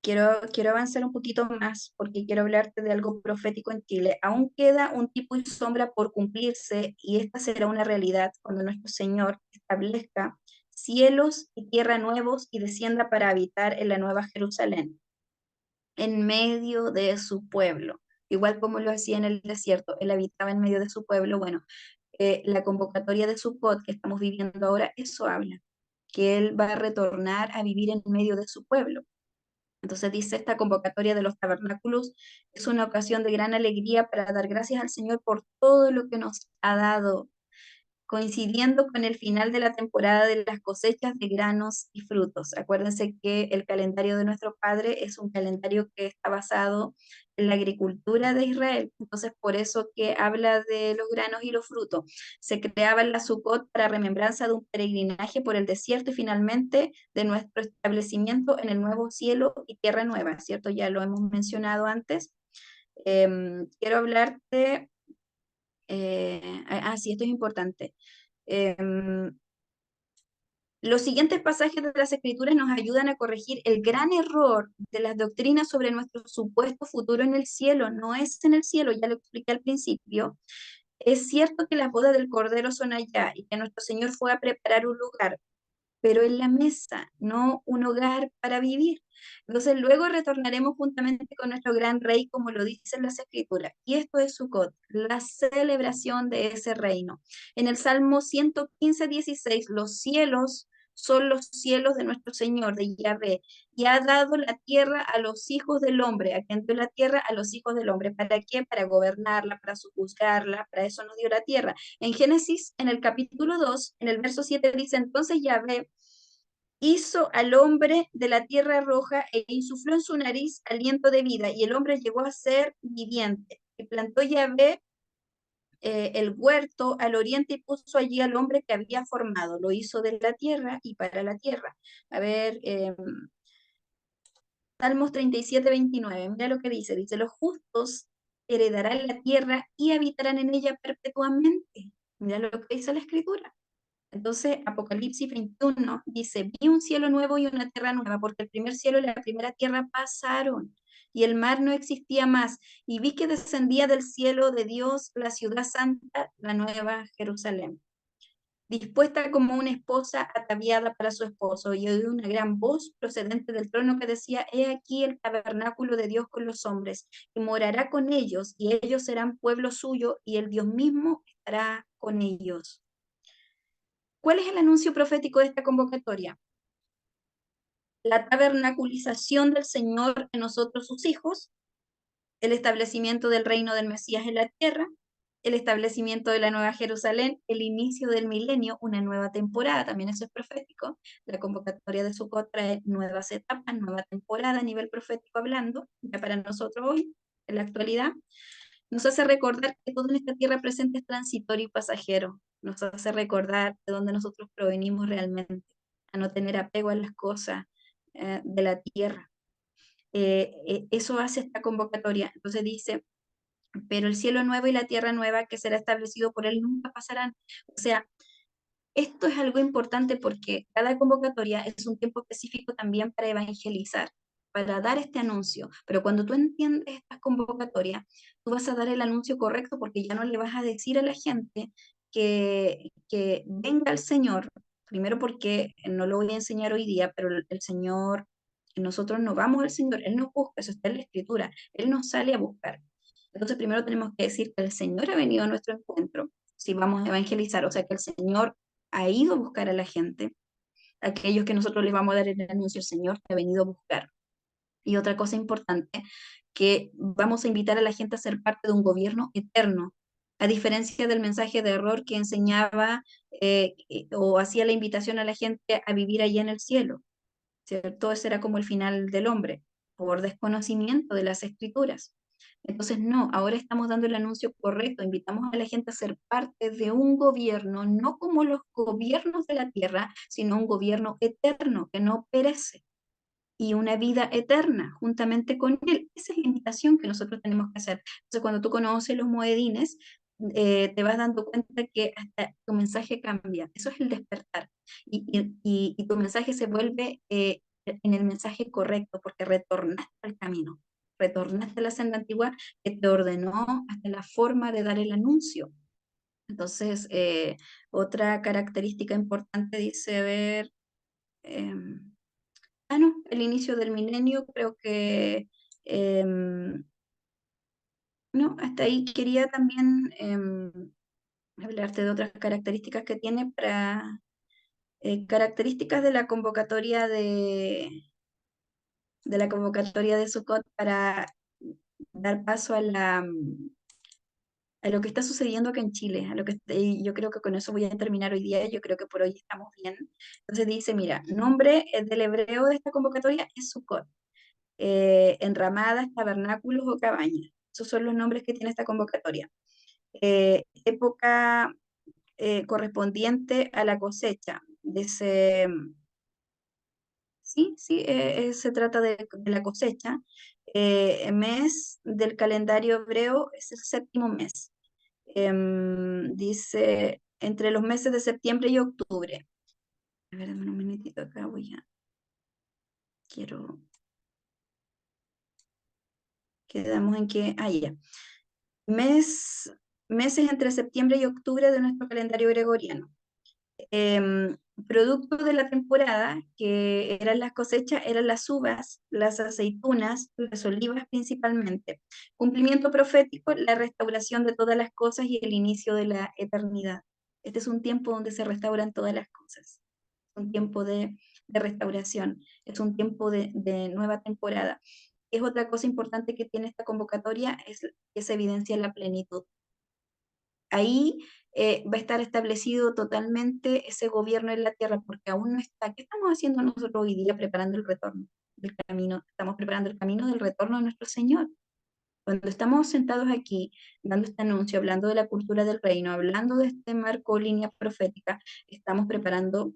quiero avanzar un poquito más porque quiero hablarte de algo profético en Chile. Aún queda un tipo y sombra por cumplirse, y esta será una realidad cuando nuestro Señor establezca cielos y tierra nuevos y descienda para habitar en la nueva Jerusalén, en medio de su pueblo. Igual como lo hacía en el desierto, él habitaba en medio de su pueblo. Bueno, la convocatoria de Sukkot que estamos viviendo ahora, eso habla, que él va a retornar a vivir en medio de su pueblo. Entonces dice, esta convocatoria de los tabernáculos es una ocasión de gran alegría para dar gracias al Señor por todo lo que nos ha dado, coincidiendo con el final de la temporada de las cosechas de granos y frutos. Acuérdense que el calendario de nuestro Padre es un calendario que está basado en la agricultura de Israel. Entonces, por eso que habla de los granos y los frutos. Se creaba la Sukkot para remembranza de un peregrinaje por el desierto y finalmente de nuestro establecimiento en el nuevo cielo y tierra nueva, ¿cierto? Ya lo hemos mencionado antes. Quiero hablarte, sí, esto es importante. Em, los siguientes pasajes de las Escrituras nos ayudan a corregir el gran error de las doctrinas sobre nuestro supuesto futuro en el cielo. No es en el cielo, ya lo expliqué al principio. Es cierto que las bodas del Cordero son allá y que nuestro Señor fue a preparar un lugar, pero en la mesa, no un hogar para vivir. Entonces luego retornaremos juntamente con nuestro gran rey, como lo dicen las escrituras. Y esto es Sukkot, la celebración de ese reino. En el Salmo 115:16, los cielos son los cielos de nuestro Señor, de Yahvé, y ha dado la tierra a los hijos del hombre, a quien dio la tierra a los hijos del hombre. ¿Para qué? Para gobernarla, para sojuzgarla, para eso nos dio la tierra. En Génesis, en el capítulo 2, en el verso 7 dice, entonces Yahvé hizo al hombre de la tierra roja e insufló en su nariz aliento de vida, y el hombre llegó a ser viviente. Y plantó Yahvé el huerto al oriente y puso allí al hombre que había formado. Lo hizo de la tierra y para la tierra. A ver, Salmos 37:29, mira lo que dice. Dice, los justos heredarán la tierra y habitarán en ella perpetuamente. Mira lo que dice la escritura. Entonces, Apocalipsis 21 dice, vi un cielo nuevo y una tierra nueva, porque el primer cielo y la primera tierra pasaron, y el mar no existía más, y vi que descendía del cielo de Dios la ciudad santa, la nueva Jerusalén, dispuesta como una esposa ataviada para su esposo, y oí una gran voz procedente del trono que decía, he aquí el tabernáculo de Dios con los hombres, y morará con ellos, y ellos serán pueblo suyo, y el Dios mismo estará con ellos. ¿Cuál es el anuncio profético de esta convocatoria? La tabernaculización del Señor en nosotros sus hijos, el establecimiento del reino del Mesías en la tierra, el establecimiento de la Nueva Jerusalén, el inicio del milenio, una nueva temporada, también eso es profético. La convocatoria de Sucot trae nuevas etapas, nueva temporada a nivel profético hablando, ya para nosotros hoy, en la actualidad. Nos hace recordar que todo en esta tierra presente es transitorio y pasajero. Nos hace recordar de dónde nosotros provenimos realmente, a no tener apego a las cosas de la tierra. Eso hace esta convocatoria. Entonces dice, pero el cielo nuevo y la tierra nueva que será establecido por él nunca pasarán. O sea, esto es algo importante porque cada convocatoria es un tiempo específico también para evangelizar, para dar este anuncio. Pero cuando tú entiendes estas convocatorias, tú vas a dar el anuncio correcto porque ya no le vas a decir a la gente que venga el Señor, primero porque no lo voy a enseñar hoy día, pero el Señor, nosotros no vamos al Señor, Él nos busca, eso está en la Escritura, Él nos sale a buscar. Entonces primero tenemos que decir que el Señor ha venido a nuestro encuentro si vamos a evangelizar, o sea que el Señor ha ido a buscar a la gente, aquellos que nosotros les vamos a dar el anuncio, el Señor te ha venido a buscar. Y otra cosa importante, que vamos a invitar a la gente a ser parte de un gobierno eterno, a diferencia del mensaje de error que enseñaba o hacía la invitación a la gente a vivir allá en el cielo, ¿cierto? Ese era como el final del hombre, por desconocimiento de las escrituras. Entonces, no, ahora estamos dando el anuncio correcto, invitamos a la gente a ser parte de un gobierno, no como los gobiernos de la tierra, sino un gobierno eterno que no perece y una vida eterna juntamente con él. Esa es la invitación que nosotros tenemos que hacer. Entonces, cuando tú conoces los moedines, te vas dando cuenta que hasta tu mensaje cambia. Eso es el despertar. Y tu mensaje se vuelve en el mensaje correcto, porque retornaste al camino, retornaste a la senda antigua que te ordenó hasta la forma de dar el anuncio. Entonces, otra característica importante dice, a ver, no, el inicio del milenio, creo que, no, hasta ahí quería también hablarte de otras características que tiene para, características de la convocatoria de Sukkot para dar paso a a lo que está sucediendo acá en Chile, a lo que y yo creo que con eso voy a terminar hoy día, yo creo que por hoy estamos bien. Entonces dice, mira, nombre del hebreo de esta convocatoria es Sukkot, enramadas, tabernáculos o cabañas. Esos son los nombres que tiene esta convocatoria. Época correspondiente a la cosecha. Dice, sí, sí, se trata de la cosecha. Mes del calendario hebreo es el séptimo mes. Dice, entre los meses de septiembre y octubre. A ver, dame un minutito acá, quiero, quedamos en que, ya. Meses entre septiembre y octubre de nuestro calendario gregoriano. Em, Producto de la temporada, que eran las cosechas, eran las uvas, las aceitunas, las olivas principalmente. Cumplimiento profético, la restauración de todas las cosas y el inicio de la eternidad. Este es un tiempo donde se restauran todas las cosas. Es un tiempo de restauración, es un tiempo de nueva temporada. Es otra cosa importante que tiene esta convocatoria, es que se evidencia la plenitud. ahí va a estar establecido totalmente ese gobierno en la tierra, porque aún no está. ¿Qué estamos haciendo nosotros hoy día preparando el retorno del camino? Estamos preparando el camino del retorno de nuestro Señor. Cuando estamos sentados aquí dando este anuncio, hablando de la cultura del reino, hablando de este marco línea profética, estamos preparando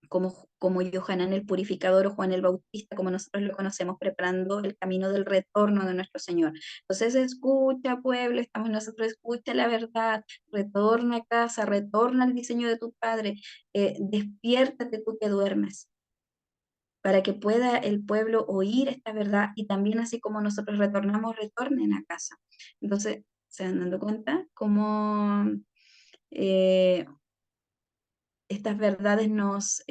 como Yohanan el Purificador o Juan el Bautista, como nosotros lo conocemos, preparando el camino del retorno de nuestro Señor. Entonces, escucha, pueblo, estamos nosotros, escucha la verdad, retorna a casa, retorna al diseño de tu Padre, despiértate tú que duermes, para que pueda el pueblo oír esta verdad y también así como nosotros retornamos, retornen a casa. Entonces, ¿se van dando cuenta cómo eh, estas verdades nos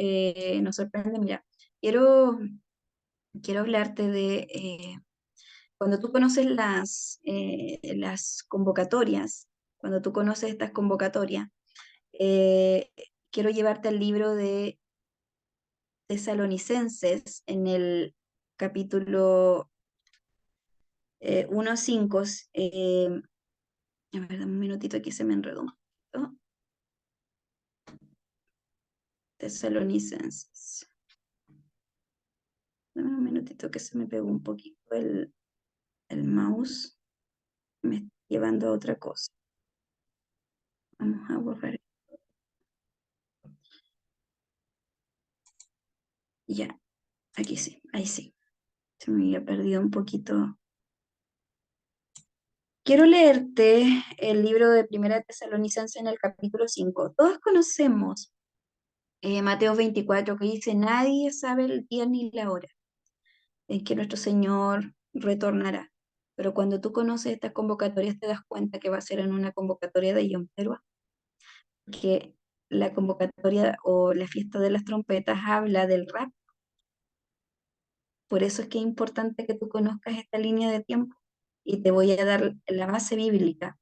sorprenden? Mira, quiero, quiero hablarte de cuando tú conoces las convocatorias, cuando tú conoces estas convocatorias, eh, quiero llevarte al libro de Tesalonicenses en el capítulo 1:5. A ver, dame un minutito aquí se me enredó un poquito. Tesalonicenses. Dame un minutito que se me pegó un poquito el mouse. Me está llevando a otra cosa. Vamos a borrar. Ya, aquí sí, ahí sí. Se me había perdido un poquito. Quiero leerte el libro de Primera de Tesalonicenses en el capítulo 5. Todos conocemos Mateo 24, que dice, nadie sabe el día ni la hora en que nuestro Señor retornará. Pero cuando tú conoces estas convocatorias te das cuenta que va a ser en una convocatoria de Yom Teruah, que la convocatoria o la fiesta de las trompetas habla del rapto. Por eso es que es importante que tú conozcas esta línea de tiempo y te voy a dar la base bíblica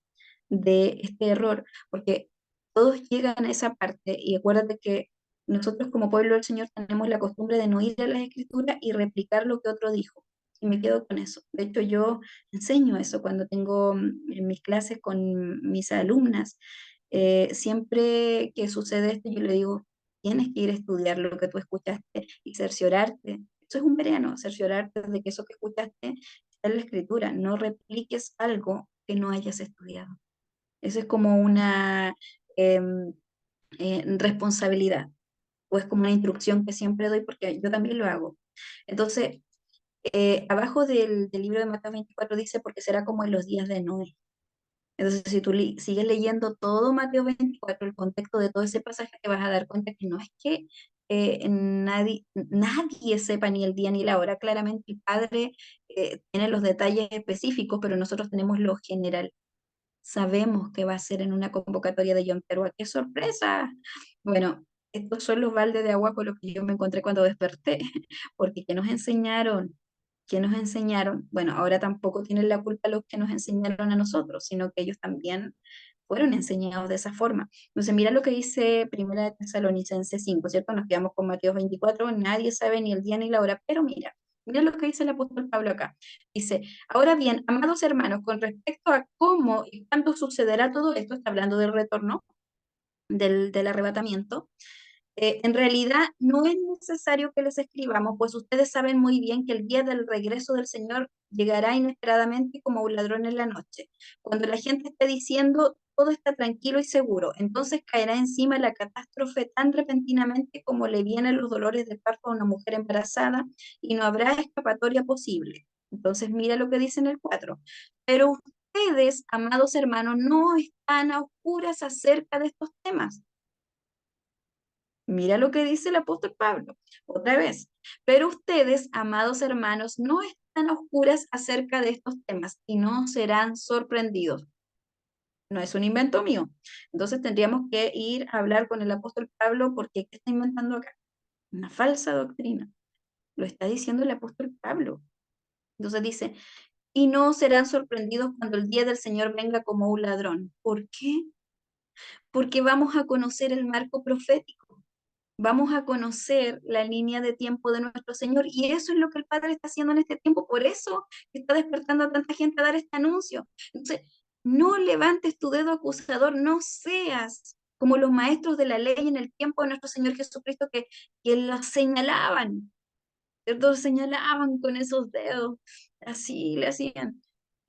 de este error, porque todos llegan a esa parte y acuérdate que nosotros como pueblo del Señor tenemos la costumbre de no ir a las escrituras y replicar lo que otro dijo. Y me quedo con eso. De hecho, yo enseño eso cuando tengo en mis clases con mis alumnas. Siempre que sucede esto, yo le digo, tienes que ir a estudiar lo que tú escuchaste y cerciorarte. Eso es un verano, cerciorarte de que eso que escuchaste está en la escritura. No repliques algo que no hayas estudiado. Eso es como una em, responsabilidad o es como una instrucción que siempre doy porque yo también lo hago. Entonces, abajo del libro de Mateo 24 dice, porque será como en los días de Noé. Entonces, si tú sigues leyendo todo Mateo 24, el contexto de todo ese pasaje, te vas a dar cuenta que no es que nadie sepa ni el día ni la hora. Claramente el Padre tiene los detalles específicos, pero nosotros tenemos lo general. Sabemos que va a ser en una convocatoria de John Terua. ¡Qué sorpresa! Bueno, estos son los baldes de agua con los que yo me encontré cuando desperté, porque ¿qué nos enseñaron? ¿Qué nos enseñaron? Bueno, ahora tampoco tienen la culpa los que nos enseñaron a nosotros, sino que ellos también fueron enseñados de esa forma. Entonces, mira lo que dice Primera de Tesalonicenses 5, ¿cierto? Nos quedamos con Mateo 24, nadie sabe ni el día ni la hora, pero mira lo que dice el apóstol Pablo acá. Dice, ahora bien, amados hermanos, con respecto a cómo y cuándo sucederá todo esto, está hablando del retorno, del arrebatamiento, en realidad no es necesario que les escribamos, pues ustedes saben muy bien que el día del regreso del Señor llegará inesperadamente como un ladrón en la noche. Cuando la gente esté diciendo todo está tranquilo y seguro, entonces caerá encima la catástrofe tan repentinamente como le vienen los dolores de parto a una mujer embarazada y no habrá escapatoria posible. Entonces mira lo que dice en el 4. Pero ustedes, amados hermanos, no están a oscuras acerca de estos temas. Mira lo que dice el apóstol Pablo, otra vez. Pero ustedes, amados hermanos, no están a oscuras acerca de estos temas y no serán sorprendidos. No es un invento mío. Entonces tendríamos que ir a hablar con el apóstol Pablo porque ¿qué está inventando acá? Una falsa doctrina. Lo está diciendo el apóstol Pablo. Entonces dice, y no serán sorprendidos cuando el día del Señor venga como un ladrón. ¿Por qué? Porque vamos a conocer el marco profético. Vamos a conocer la línea de tiempo de nuestro Señor y eso es lo que el Padre está haciendo en este tiempo, por eso está despertando a tanta gente a dar este anuncio. Entonces, No levantes tu dedo acusador, no seas como los maestros de la ley en el tiempo de nuestro Señor Jesucristo que los señalaban, ¿cierto? Los señalaban con esos dedos, así le hacían.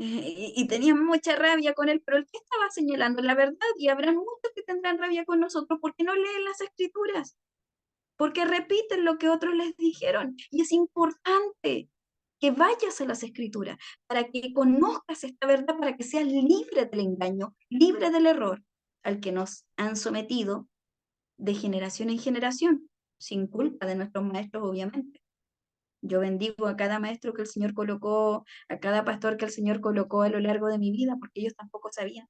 Y tenían mucha rabia con él, pero el que estaba señalando la verdad, y habrá muchos que tendrán rabia con nosotros porque no leen las escrituras, porque repiten lo que otros les dijeron. Y es importante que vayas a las escrituras para que conozcas esta verdad, para que seas libre del engaño, libre del error al que nos han sometido de generación en generación, sin culpa de nuestros maestros, obviamente. Yo bendigo a cada maestro que el Señor colocó, a cada pastor que el Señor colocó a lo largo de mi vida, porque ellos tampoco sabían.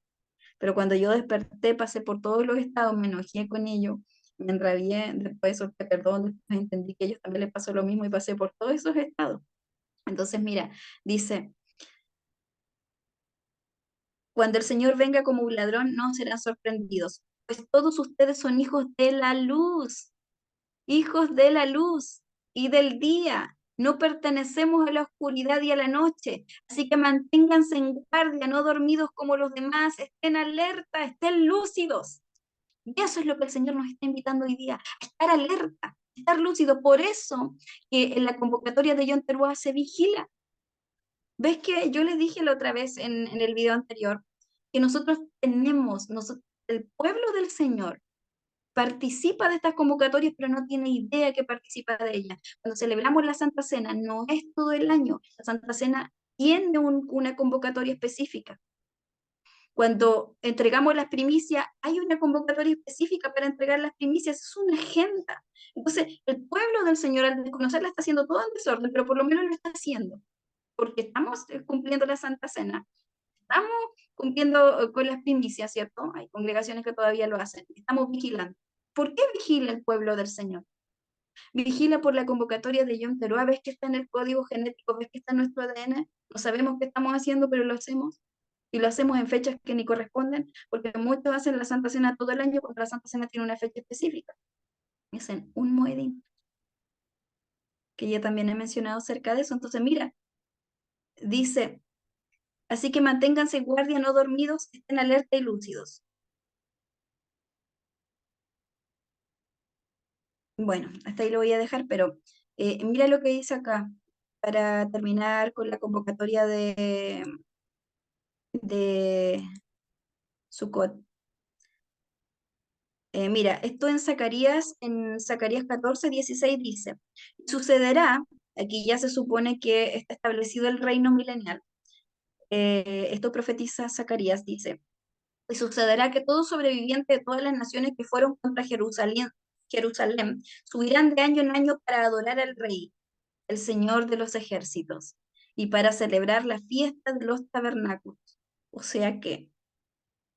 Pero cuando yo desperté, pasé por todos los estados, me enojé con ellos, me enrabié, después solté perdón, después entendí que a ellos también les pasó lo mismo y pasé por todos esos estados. Entonces, mira, dice, cuando el Señor venga como un ladrón, no serán sorprendidos, pues todos ustedes son hijos de la luz y del día. No pertenecemos a la oscuridad y a la noche, así que manténganse en guardia, no dormidos como los demás, estén alerta, estén lúcidos. Y eso es lo que el Señor nos está invitando hoy día, a estar alerta, estar lúcido. Por eso que en la convocatoria de John Teruá se vigila. ¿Ves que yo les dije la otra vez en el video anterior que el pueblo del Señor participa de estas convocatorias, pero no tiene idea que participa de ellas? Cuando celebramos la Santa Cena, no es todo el año. La Santa Cena tiene una convocatoria específica. Cuando entregamos las primicias, hay una convocatoria específica para entregar las primicias, es una agenda. Entonces, el pueblo del Señor, al desconocerla, está haciendo todo en desorden, pero por lo menos lo está haciendo, porque estamos cumpliendo la Santa Cena, estamos cumpliendo con las primicias, ¿cierto? Hay congregaciones que todavía lo hacen, estamos vigilando. ¿Por qué vigila el pueblo del Señor? Vigila por la convocatoria de Yom Teruah, ves que está en el código genético, ves que está en nuestro ADN, no sabemos qué estamos haciendo, pero lo hacemos. Y lo hacemos en fechas que ni corresponden, porque muchos hacen la Santa Cena todo el año cuando la Santa Cena tiene una fecha específica. Es en un Moedín, que ya también he mencionado acerca de eso. Entonces, mira, dice, así que manténganse en guardia, no dormidos, estén alerta y lúcidos. Bueno, hasta ahí lo voy a dejar, pero mira lo que dice acá, para terminar con la convocatoria de Sukkot. Mira, esto en Zacarías 14:16 dice, sucederá, aquí ya se supone que está establecido el reino milenial, esto profetiza Zacarías, dice, y sucederá que todo sobreviviente de todas las naciones que fueron contra Jerusalén subirán de año en año para adorar al Rey, el Señor de los ejércitos, y para celebrar la fiesta de los tabernáculos. O sea que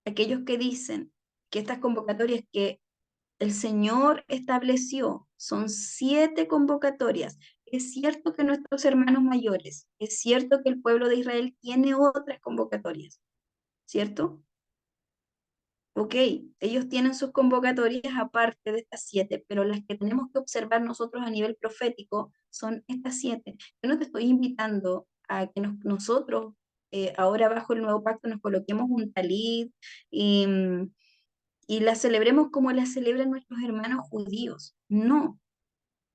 aquellos que dicen que estas convocatorias que el Señor estableció, son 7 convocatorias. Es cierto que nuestros hermanos mayores, es cierto que el pueblo de Israel tiene otras convocatorias, ¿cierto? Ok, ellos tienen sus convocatorias aparte de estas 7, pero las que tenemos que observar nosotros a nivel profético son estas 7. Yo no te estoy invitando a que nosotros, ahora bajo el nuevo pacto, nos coloquemos un talit y, y la celebremos como la celebran nuestros hermanos judíos. No,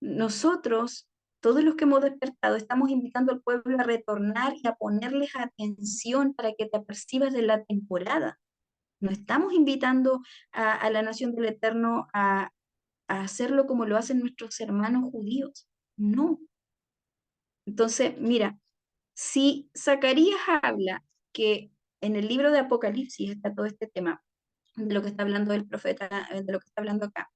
nosotros, todos los que hemos despertado, estamos invitando al pueblo a retornar y a ponerles atención para que te apercibas de la temporada. No estamos invitando a la nación del Eterno a hacerlo como lo hacen nuestros hermanos judíos. No. Entonces, mira, si Zacarías habla que en el libro de Apocalipsis está todo este tema de lo que está hablando el profeta, de lo que está hablando acá,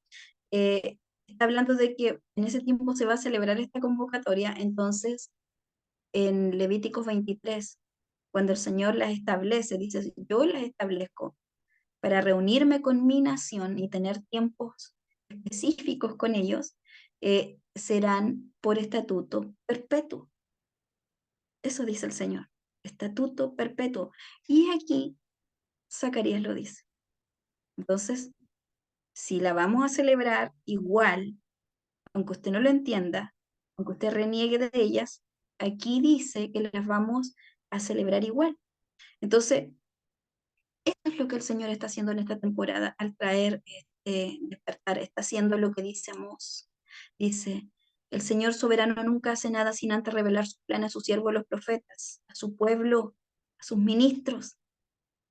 está hablando de que en ese tiempo se va a celebrar esta convocatoria. Entonces en Levíticos 23, cuando el Señor las establece, dice, yo las establezco para reunirme con mi nación y tener tiempos específicos con ellos, serán por estatuto perpetuo. Eso dice el Señor, estatuto perpetuo. Y aquí Zacarías lo dice. Entonces, si la vamos a celebrar igual, aunque usted no lo entienda, aunque usted reniegue de ellas, aquí dice que las vamos a celebrar igual. Entonces, Esto es lo que el Señor está haciendo en esta temporada al traer este despertar. Está haciendo lo que dice Amós. Dice, el Señor soberano nunca hace nada sin antes revelar su plan a sus siervos los profetas, a su pueblo, a sus ministros.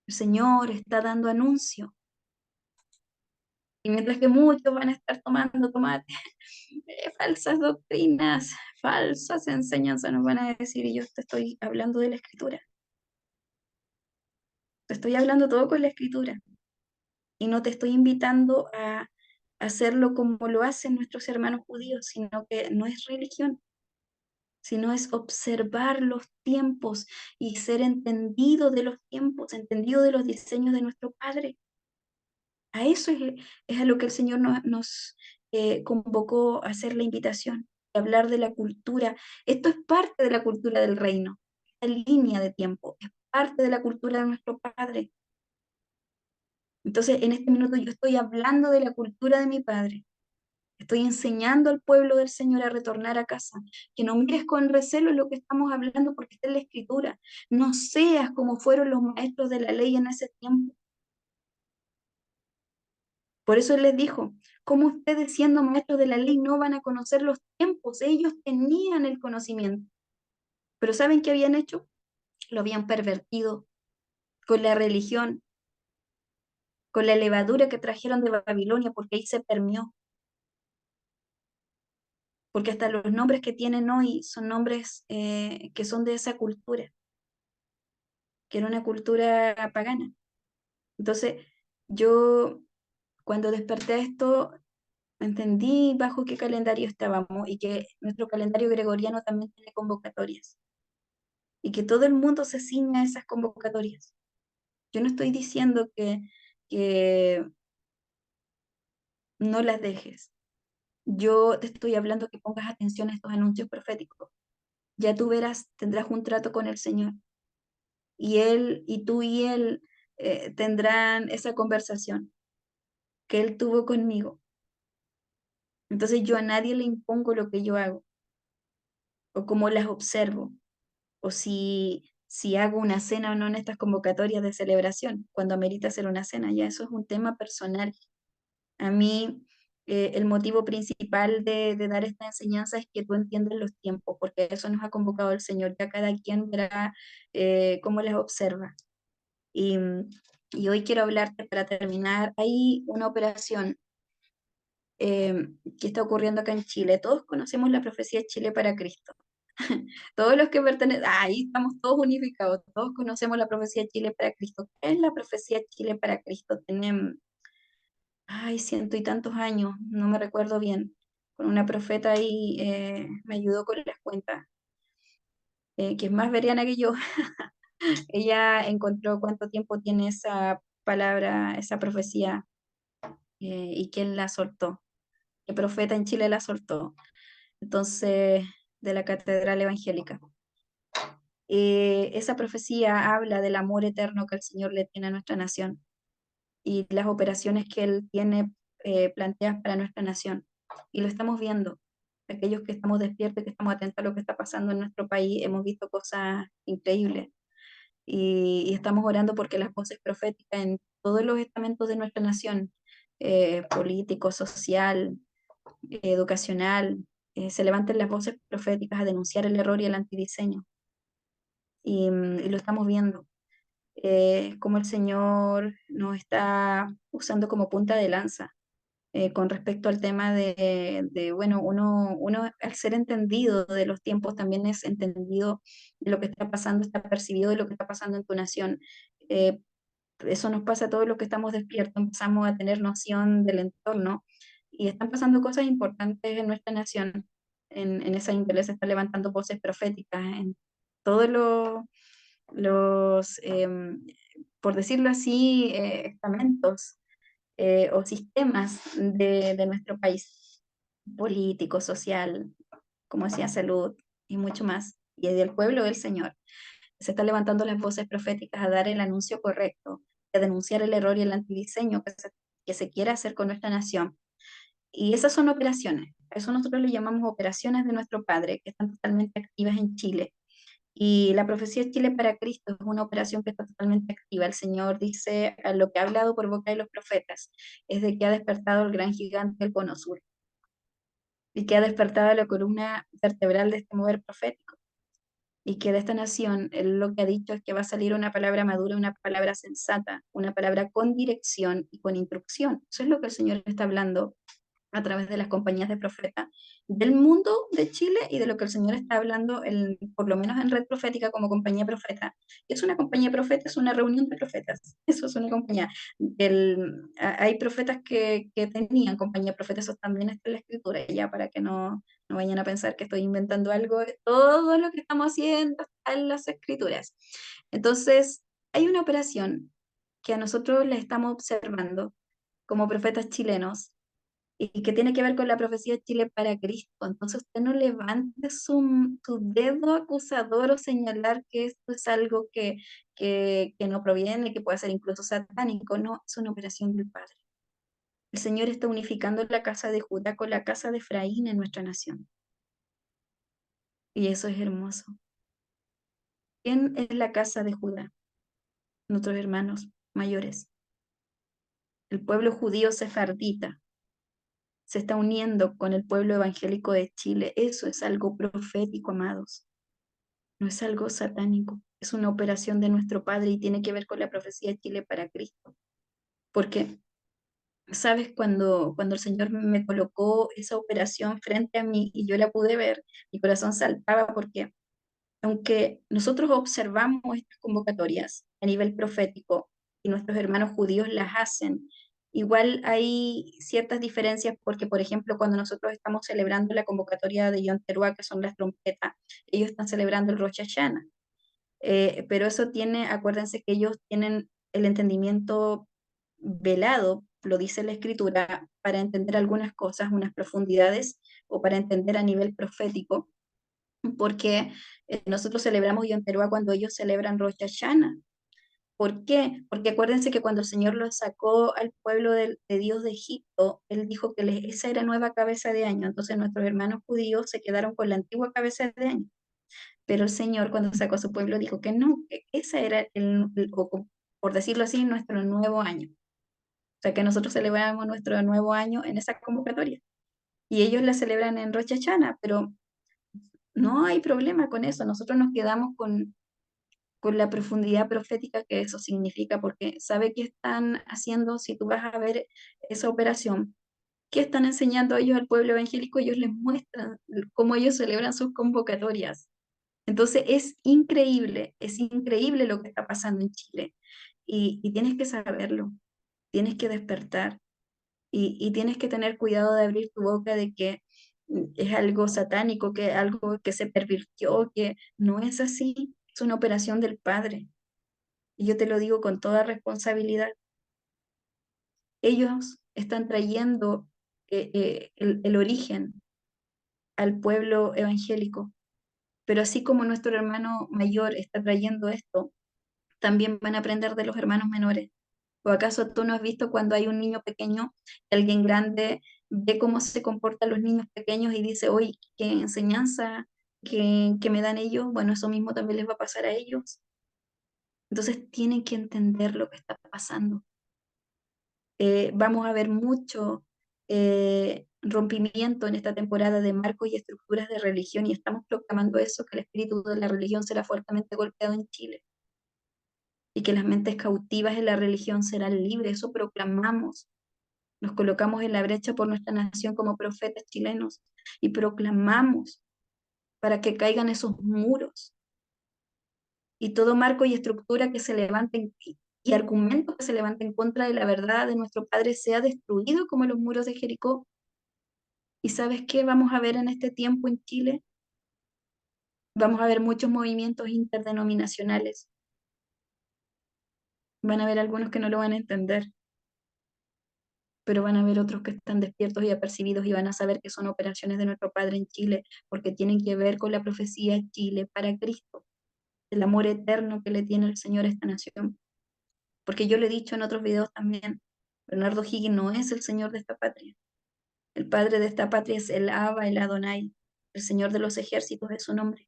El Señor está dando anuncio. Y mientras que muchos van a estar tomando tomate, falsas doctrinas, falsas enseñanzas nos van a decir, y yo te estoy hablando de la Escritura. Te estoy hablando todo con la Escritura. Y no te estoy invitando a hacerlo como lo hacen nuestros hermanos judíos, sino que no es religión, sino es observar los tiempos y ser entendido de los tiempos, entendido de los diseños de nuestro Padre. A eso es a lo que el Señor nos convocó a hacer la invitación, a hablar de la cultura. Esto es parte de la cultura del reino, esta línea de tiempo, es parte de la cultura de nuestro Padre. Entonces, en este minuto yo estoy hablando de la cultura de mi Padre. Estoy enseñando al pueblo del Señor a retornar a casa. Que no mires con recelo lo que estamos hablando porque está en la Escritura. No seas como fueron los maestros de la ley en ese tiempo. Por eso Él les dijo, ¿cómo ustedes siendo maestros de la ley no van a conocer los tiempos? Ellos tenían el conocimiento. Pero ¿saben qué habían hecho? Lo habían pervertido con la religión, con la levadura que trajeron de Babilonia, porque ahí se permeó. Porque hasta los nombres que tienen hoy son nombres que son de esa cultura, que era una cultura pagana. Entonces, yo cuando desperté a esto, entendí bajo qué calendario estábamos y que nuestro calendario gregoriano también tiene convocatorias y que todo el mundo se ciña a esas convocatorias. Yo no estoy diciendo que no las dejes. Yo te estoy hablando que pongas atención a estos anuncios proféticos. Ya tú verás, tendrás un trato con el Señor y él y tú y él tendrán esa conversación que él tuvo conmigo. Entonces yo a nadie le impongo lo que yo hago o cómo las observo o si hago una cena o no en estas convocatorias de celebración, cuando amerita hacer una cena, ya eso es un tema personal. A mí el motivo principal de dar esta enseñanza es que tú entiendas los tiempos, porque eso nos ha convocado el Señor, ya cada quien verá cómo las observa. Y, y hoy quiero hablarte para terminar. Hay una operación que está ocurriendo acá en Chile. Todos conocemos la profecía Chile para Cristo. Todos los que pertenecen, ahí estamos todos unificados, todos conocemos la profecía Chile para Cristo. ¿Qué es la profecía Chile para Cristo? Tiene, ay, ciento y tantos años, no me recuerdo bien. Con una profeta ahí me ayudó con las cuentas, que es más veriana que yo. Ella encontró cuánto tiempo tiene esa palabra, esa profecía, y quién la soltó. ¿Qué profeta en Chile la soltó? Entonces, de la Catedral Evangélica. Esa profecía habla del amor eterno que el Señor le tiene a nuestra nación y las operaciones que Él tiene planteadas para nuestra nación. Y lo estamos viendo. Aquellos que estamos despiertos, que estamos atentos a lo que está pasando en nuestro país, hemos visto cosas increíbles. Y estamos orando porque las voces proféticas en todos los estamentos de nuestra nación, político, social, educacional, se levanten las voces proféticas a denunciar el error y el antidiseño. Y lo estamos viendo, cómo el Señor nos está usando como punta de lanza con respecto al tema bueno, uno al ser entendido de los tiempos también es entendido de lo que está pasando, está percibido de lo que está pasando en tu nación. Eh, Eso nos pasa a todos los que estamos despiertos, empezamos a tener noción del entorno y están pasando cosas importantes en nuestra nación. En esa índole se están levantando voces proféticas en todos los por decirlo así, estamentos o sistemas de nuestro país, político, social, como decía, salud y mucho más, y del pueblo del Señor. Se están levantando las voces proféticas a dar el anuncio correcto, a denunciar el error y el antidiseño que se quiere hacer con nuestra nación. Y esas son operaciones. A eso nosotros le llamamos operaciones de nuestro Padre, que están totalmente activas en Chile. Y la profecía de Chile para Cristo es una operación que está totalmente activa. El Señor dice a lo que ha hablado por boca de los profetas, es de que ha despertado el gran gigante del cono sur y que ha despertado la columna vertebral de este mover profético. Y que de esta nación él lo que ha dicho es que va a salir una palabra madura, una palabra sensata, una palabra con dirección y con instrucción. Eso es lo que el Señor está hablando a través de las compañías de profeta del mundo de Chile y de lo que el Señor está hablando, por lo menos en Red Profética como compañía profeta. Es una compañía profeta, es una reunión de profetas, eso es una compañía. Hay profetas que tenían compañía profeta, eso también está en la escritura, ya para que no vayan a pensar que estoy inventando algo, todo lo que estamos haciendo está en las escrituras. Entonces, hay una operación que a nosotros la estamos observando como profetas chilenos y que tiene que ver con la profecía de Chile para Cristo. Entonces usted no levante su dedo acusador o señalar que esto es algo que no proviene, que puede ser incluso satánico. No, es una operación del Padre. El Señor está unificando la casa de Judá con la casa de Efraín en nuestra nación. Y eso es hermoso. ¿Quién es la casa de Judá? Nuestros hermanos mayores. El pueblo judío sefardita se está uniendo con el pueblo evangélico de Chile. Eso es algo profético, amados. No es algo satánico, es una operación de nuestro Padre y tiene que ver con la profecía de Chile para Cristo. Porque, ¿sabes? Cuando el Señor me colocó esa operación frente a mí y yo la pude ver, mi corazón saltaba porque aunque nosotros observamos estas convocatorias a nivel profético y nuestros hermanos judíos las hacen, igual hay ciertas diferencias porque, por ejemplo, cuando nosotros estamos celebrando la convocatoria de Yom Teruah, que son las trompetas, ellos están celebrando el Rosh Hashanah. Pero eso tiene, acuérdense que ellos tienen el entendimiento velado, lo dice la escritura, para entender algunas cosas, unas profundidades, o para entender a nivel profético, porque nosotros celebramos Yom Teruah cuando ellos celebran Rosh Hashanah. ¿Por qué? Porque acuérdense que cuando el Señor los sacó al pueblo de Dios de Egipto, Él dijo que esa era nueva cabeza de año, entonces nuestros hermanos judíos se quedaron con la antigua cabeza de año. Pero el Señor, cuando sacó a su pueblo, dijo que no, que ese era por decirlo así, nuestro nuevo año. O sea, que nosotros celebramos nuestro nuevo año en esa convocatoria. Y ellos la celebran en Rosh Hashanah, pero no hay problema con eso. Nosotros nos quedamos con la profundidad profética que eso significa, porque ¿sabe qué están haciendo? Si tú vas a ver esa operación, ¿qué están enseñando ellos al pueblo evangélico? Ellos les muestran cómo ellos celebran sus convocatorias. Entonces es increíble lo que está pasando en Chile y tienes que saberlo, tienes que despertar y tienes que tener cuidado de abrir tu boca de que es algo satánico, que algo que se pervirtió, que no es así, es una operación del Padre. Y yo te lo digo con toda responsabilidad. Ellos están trayendo el origen al pueblo evangélico, pero así como nuestro hermano mayor está trayendo esto, también van a aprender de los hermanos menores. ¿O acaso tú no has visto cuando hay un niño pequeño, alguien grande ve cómo se comportan los niños pequeños y dice, oye, qué enseñanza que me dan ellos? Bueno, eso mismo también les va a pasar a ellos. Entonces tienen que entender lo que está pasando. Vamos a ver mucho rompimiento en esta temporada de marcos y estructuras de religión y estamos proclamando eso, que el espíritu de la religión será fuertemente golpeado en Chile y que las mentes cautivas en la religión serán libres. Eso proclamamos. Nos colocamos en la brecha por nuestra nación como profetas chilenos y proclamamos para que caigan esos muros y todo marco y estructura que se levanten y argumento que se levante en contra de la verdad de nuestro Padre sea destruido como los muros de Jericó. ¿Y sabes qué vamos a ver en este tiempo en Chile? Vamos a ver muchos movimientos interdenominacionales. Van a haber algunos que no lo van a entender, pero van a haber otros que están despiertos y apercibidos y van a saber que son operaciones de nuestro Padre en Chile, porque tienen que ver con la profecía de Chile para Cristo, el amor eterno que le tiene el Señor a esta nación. Porque yo le he dicho en otros videos también, Bernardo Higgins no es el Señor de esta patria. El Padre de esta patria es el Abba, el Adonai, el Señor de los ejércitos es su nombre.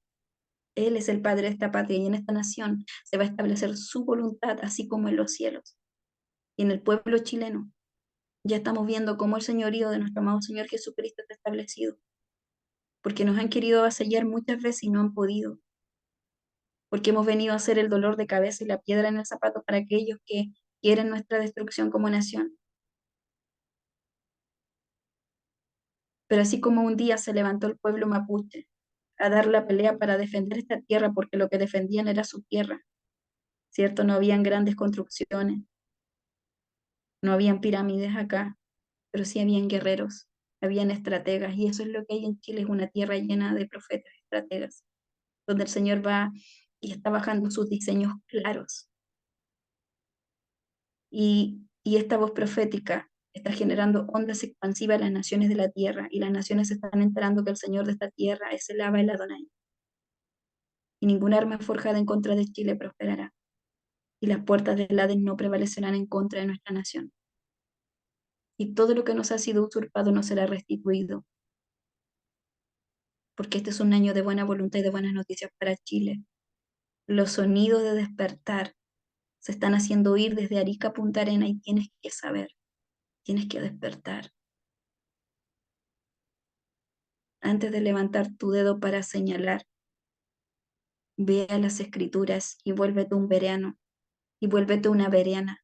Él es el Padre de esta patria y en esta nación se va a establecer su voluntad, así como en los cielos. Y en el pueblo chileno ya estamos viendo cómo el señorío de nuestro amado Señor Jesucristo está establecido, porque nos han querido avasallar muchas veces y no han podido, porque hemos venido a ser el dolor de cabeza y la piedra en el zapato para aquellos que quieren nuestra destrucción como nación. Pero así como un día se levantó el pueblo mapuche a dar la pelea para defender esta tierra, porque lo que defendían era su tierra, ¿cierto? No habían grandes construcciones, no habían pirámides acá, pero sí habían guerreros, habían estrategas, y eso es lo que hay en Chile, es una tierra llena de profetas, estrategas, donde el Señor va y está bajando sus diseños claros. Y esta voz profética está generando ondas expansivas en las naciones de la tierra, y las naciones se están enterando que el Señor de esta tierra es el Abba, el Adonai, y ninguna arma forjada en contra de Chile prosperará, y las puertas del Hades no prevalecerán en contra de nuestra nación, y todo lo que nos ha sido usurpado nos será restituido, porque este es un año de buena voluntad y de buenas noticias para Chile. Los sonidos de despertar se están haciendo oír desde Arica a Punta Arena, y tienes que saber, tienes que despertar. Antes de levantar tu dedo para señalar, ve a las escrituras y vuélvete un bereano, y vuélvete una bereana,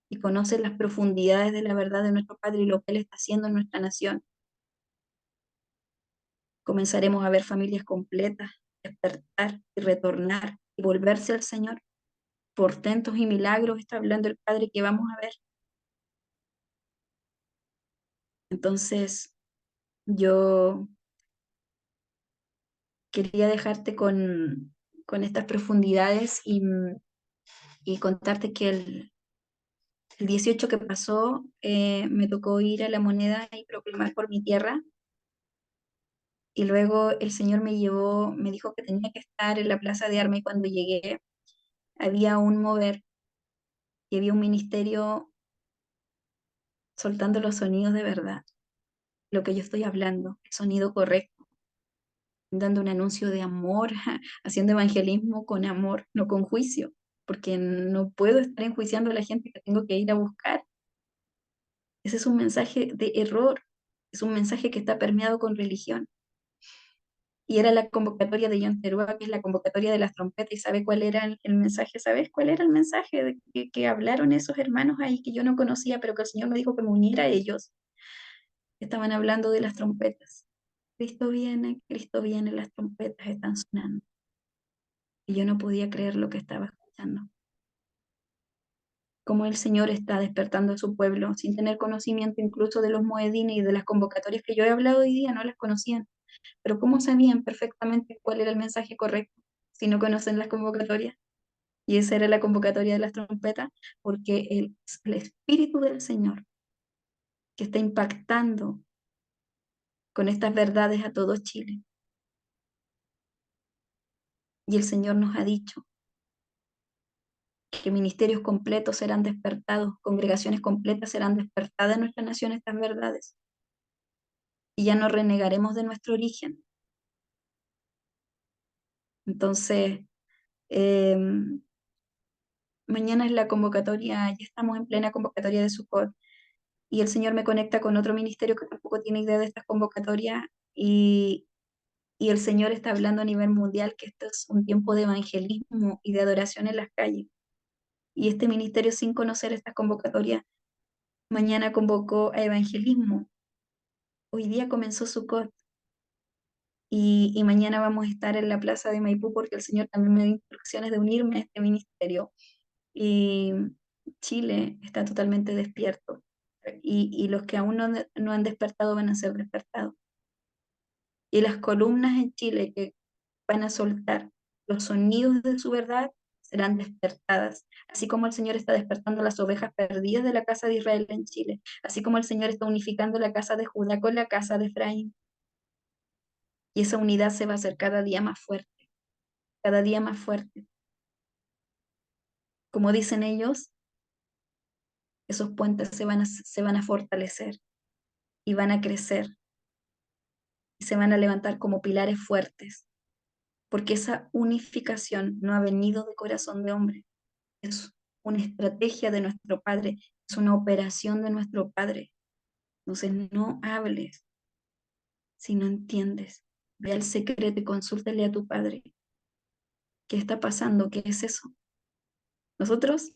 y conoce las profundidades de la verdad de nuestro Padre y lo que Él está haciendo en nuestra nación. Comenzaremos a ver familias completas, despertar y retornar y volverse al Señor. Portentos y milagros está hablando el Padre que vamos a ver. Entonces, yo quería dejarte con estas profundidades y contarte que el 18 que pasó me tocó ir a La Moneda y proclamar por mi tierra. Y luego el Señor me llevó, me dijo que tenía que estar en la Plaza de Armas, y cuando llegué había un mover y había un ministerio soltando los sonidos de verdad, lo que yo estoy hablando, el sonido correcto, dando un anuncio de amor, haciendo evangelismo con amor, no con juicio, porque no puedo estar enjuiciando a la gente que tengo que ir a buscar. Ese es un mensaje de error, es un mensaje que está permeado con religión. Y era la convocatoria de John Teruá, que es la convocatoria de las trompetas, y ¿sabe cuál era el mensaje? ¿Sabes cuál era el mensaje de que hablaron esos hermanos ahí que yo no conocía, pero que el Señor me dijo que me uniera a ellos? Estaban hablando de las trompetas. Cristo viene, las trompetas están sonando. Y yo no podía creer lo que estaba escuchando. Cómo el Señor está despertando a su pueblo sin tener conocimiento incluso de los moedines y de las convocatorias que yo he hablado hoy día, no las conocían. Pero ¿cómo sabían perfectamente cuál era el mensaje correcto si no conocen las convocatorias? Y esa era la convocatoria de las trompetas, porque el Espíritu del Señor que está impactando con estas verdades a todo Chile. Y el Señor nos ha dicho que ministerios completos serán despertados, congregaciones completas serán despertadas en nuestra nación estas verdades. Y ya no renegaremos de nuestro origen. Entonces, eh, mañana es la convocatoria, ya estamos en plena convocatoria de Sukkot, y el Señor me conecta con otro ministerio que tampoco tiene idea de estas convocatorias, y el Señor está hablando a nivel mundial que esto es un tiempo de evangelismo y de adoración en las calles. Y este ministerio, sin conocer estas convocatorias, mañana convocó a evangelismo. Hoy día comenzó Sukkot, y mañana vamos a estar en la plaza de Maipú, porque el Señor también me dio instrucciones de unirme a este ministerio. Y Chile está totalmente despierto. Y los que aún no han despertado van a ser despertados. Y las columnas en Chile que van a soltar los sonidos de su verdad serán despertadas, así como el Señor está despertando las ovejas perdidas de la casa de Israel en Chile, así como el Señor está unificando la casa de Judá con la casa de Efraín. Y esa unidad se va a hacer cada día más fuerte, cada día más fuerte. Como dicen ellos, esos puentes se van a fortalecer y van a crecer y se van a levantar como pilares fuertes. porque esa unificación no ha venido de corazón de hombre, es una estrategia de nuestro Padre, es una operación de nuestro Padre. Entonces no hables si no entiendes. Ve al secreto y consúltale a tu Padre. ¿Qué está pasando? ¿Qué es eso? Nosotros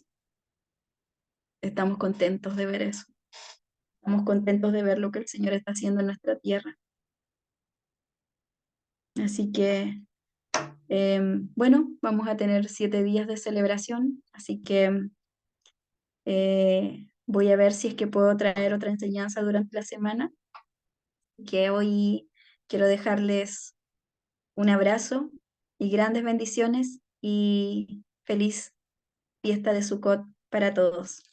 estamos contentos de ver eso. Estamos contentos de ver lo que el Señor está haciendo en nuestra tierra. Así que, bueno, vamos a tener 7 días de celebración, así que voy a ver si es que puedo traer otra enseñanza durante la semana, que hoy quiero dejarles un abrazo y grandes bendiciones y feliz fiesta de Sukkot para todos.